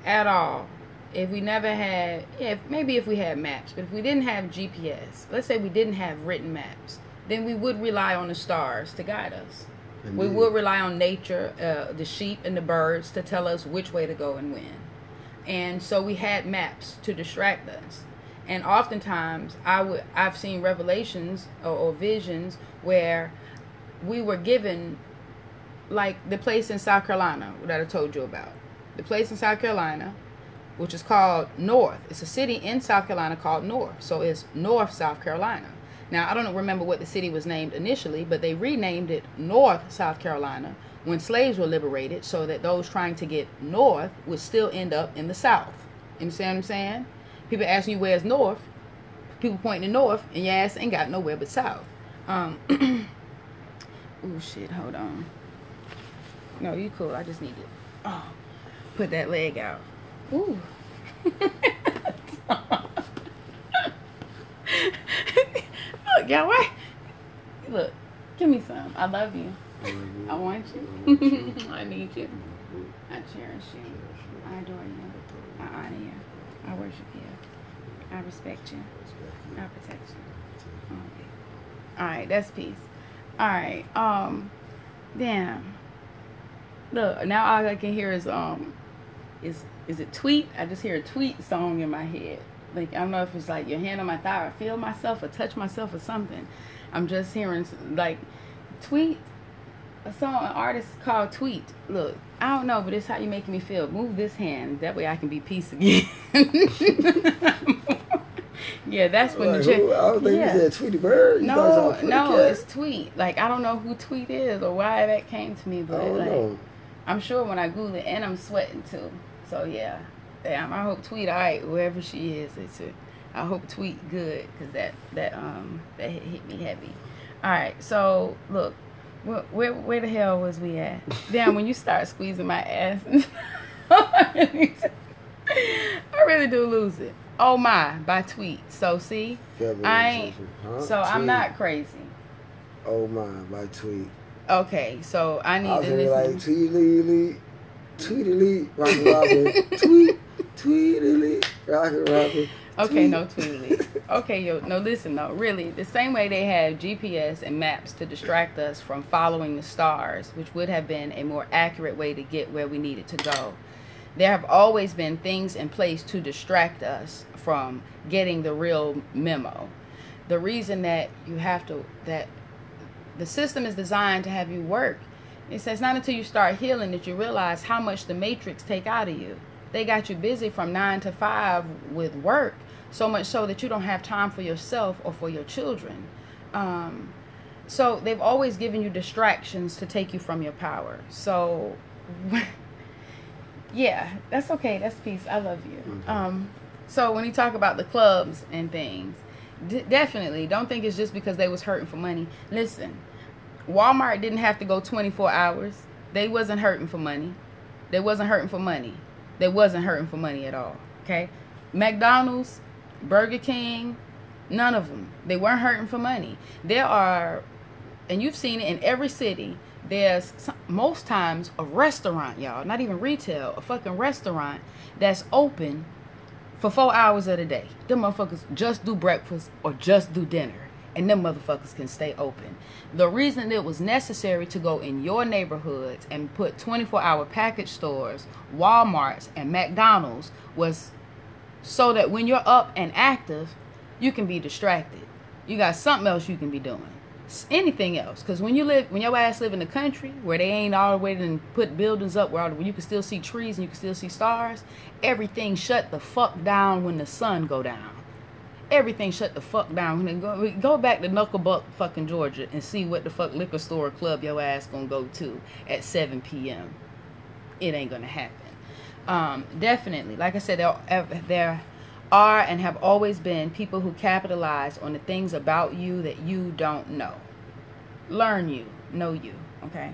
at all, if we never had, maybe if we had maps, but if we didn't have GPS, let's say we didn't have written maps, then we would rely on the stars to guide us. Indeed. We would rely on nature, the sheep and the birds to tell us which way to go and when. And so we had maps to distract us. And oftentimes I've seen revelations or visions where we were given, like the place in South Carolina that I told you about. The place in South Carolina, which is called North. It's a city in South Carolina called North. So it's North South Carolina. Now, I don't remember what the city was named initially, but they renamed it North South Carolina when slaves were liberated, so that those trying to get north would still end up in the South. You understand what I'm saying? People asking you where's North, people pointing to North, and your ass ain't got nowhere but South. Oh shit, hold on. No, you cool. I just need to put that leg out. Ooh. Look, y'all, why? Look, give me some. I love you. I want you. I need you. I cherish you. I adore you. I honor you. I worship you. I respect you. I protect you. Okay. Alright, that's peace. Alright, damn. Look, now all I can hear is it tweet? I just hear a tweet song in my head. Like, I don't know if it's like your hand on my thigh or feel myself or touch myself or something. I'm just hearing like tweet. A song, an artist called Tweet. Look, I don't know, but it's how you make me feel. Move this hand. That way I can be peace again. Yeah, that's when like, the chick. I was thinking you said Tweety Bird. No, it's Tweet. Like, I don't know who Tweet is or why that came to me, but like, I'm sure when I Google it, and I'm sweating too. So yeah, damn. I hope Tweet alright, whoever she is. I hope Tweet good, cause that hit me heavy. All right, so look, where the hell was we at? Damn, when you start squeezing my ass, I really do lose it. Oh My by Tweet. So see, I ain't. So Tweet. I'm not crazy. Oh My by Tweet. Okay, so I need to listen. Like Tweedly, Tweedly, Rocket Robin, Tweedly, Rocket Robin. Okay, no Tweedly. Okay, no, listen though. Really, the same way they have GPS and maps to distract us from following the stars, which would have been a more accurate way to get where we needed to go. There have always been things in place to distract us from getting the real memo. The reason that that the system is designed to have you work. It says not until you start healing that you realize how much the matrix take out of you. They got you busy from 9 to 5 with work, so much so that you don't have time for yourself or for your children. So they've always given you distractions to take you from your power. So yeah, that's okay. That's peace. I love you. So when you talk about the clubs and things, definitely don't think it's just because they was hurting for money. Listen, Walmart didn't have to go 24 hours. They wasn't hurting for money. They wasn't hurting for money. They wasn't hurting for money at all. Okay? McDonald's, Burger King, none of them. They weren't hurting for money. There are, and you've seen it in every city, there's most times a restaurant, y'all, not even retail, a fucking restaurant that's open for 4 hours of the day. Them motherfuckers just do breakfast or just do dinner, and them motherfuckers can stay open. The reason it was necessary to go in your neighborhoods and put 24-hour package stores, Walmarts, and McDonald's was so that when you're up and active, you can be distracted. You got something else you can be doing. Anything else. Because when your ass live in the country where they ain't all the way to put buildings up where you can still see trees and you can still see stars, everything shut the fuck down when the sun go down. Everything shut the fuck down. Go back to Knucklebuck fucking Georgia and see what the fuck liquor store or club your ass gonna go to at 7 p.m. It ain't gonna happen. Definitely, like I said, there are and have always been people who capitalize on the things about you that you don't know. Learn you, know you, okay?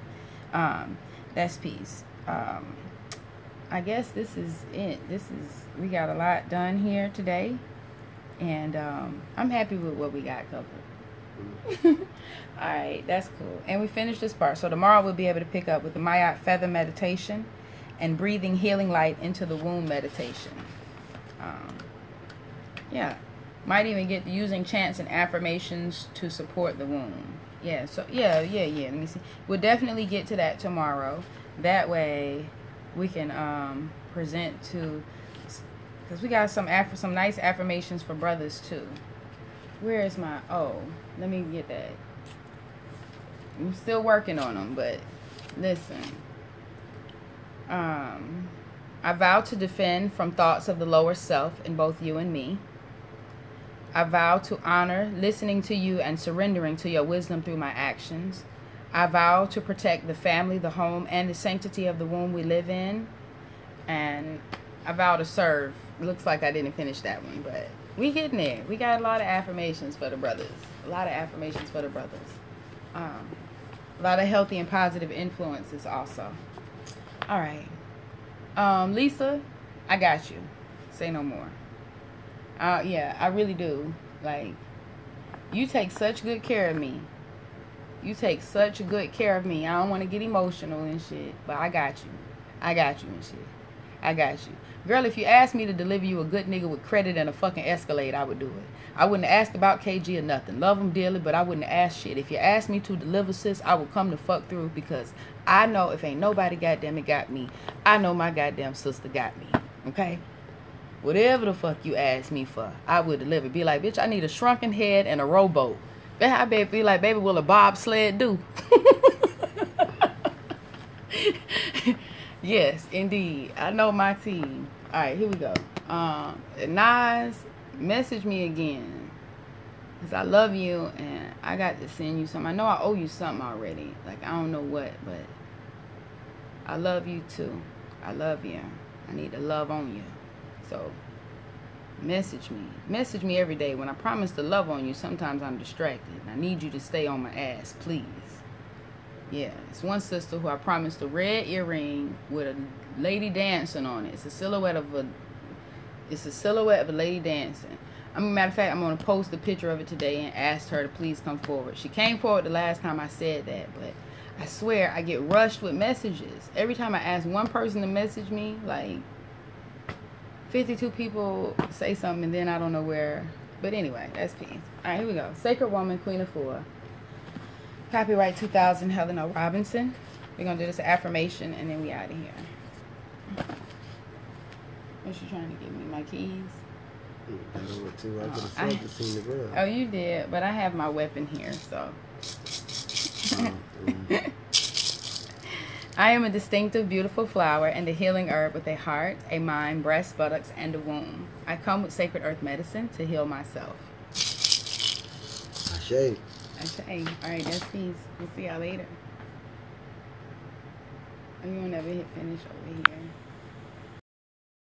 That's peace. I guess this is it. We got a lot done here today, and I'm happy with what we got covered. All right, that's cool. And we finished this part, so tomorrow we'll be able to pick up with the Mayat feather meditation and breathing healing light into the womb meditation. Yeah, might even get using chants and affirmations to support the womb. Yeah, so yeah. Let me see. We'll definitely get to that tomorrow. That way, we can present to, because we got some nice affirmations for brothers too. Where is my? Oh, let me get that. I'm still working on them, but listen. I vow to defend from thoughts of the lower self in both you and me. I vow to honor listening to you and surrendering to your wisdom through my actions. I vow to protect the family, the home, and the sanctity of the womb we live in. And I vow to serve. It looks like I didn't finish that one, but We getting there. We got a lot of affirmations for the brothers. A lot of affirmations for the brothers. A lot of healthy and positive influences also. All right. Lisa, I got you. Say no more. Yeah, I really do. Like, you take such good care of me. You take such good care of me. I don't want to get emotional and shit, but I got you. I got you and shit. I got you. Girl, if you asked me to deliver you a good nigga with credit and a fucking Escalade, I would do it. I wouldn't have asked about KG or nothing. Love him dearly, but I wouldn't have asked shit. If you asked me to deliver, sis, I would come the fuck through, because I know if ain't nobody goddamn it got me, I know my goddamn sister got me. Okay? Whatever the fuck you ask me for, I would deliver. Be like, bitch, I need a shrunken head and a rowboat. I bet be like, baby, will a bobsled do? Yes, indeed. I know my team. All right, here we go. Nas, message me again, because I love you and I got to send you something. I know I owe you something already. Like, I don't know what, but I love you too. I love you. I need to love on you. So, message me. Message me every day. When I promise to love on you, sometimes I'm distracted. I need you to stay on my ass, please. Yeah, it's one sister who I promised a red earring with a lady dancing on it. It's a silhouette of a lady dancing. Matter of fact, I'm gonna post a picture of it today and asked her to please come forward. She came forward the last time I said that, but I swear I get rushed with messages. Every time I ask one person to message me, like 52 people say something and then I don't know where. But anyway, that's peace. All right, here we go. Sacred Woman, Queen of Four. Copyright 2000, Helen O. Robinson. We're going to do this affirmation and then we out of here. What's she trying to give me? My keys? Oh, you did, but I have my weapon here, so. I am a distinctive, beautiful flower and a healing herb with a heart, a mind, breast, buttocks, and a womb. I come with sacred earth medicine to heal myself. Ashe. Okay. All right, that's peace. We'll see y'all later. Oh, you won't never hit finish over here.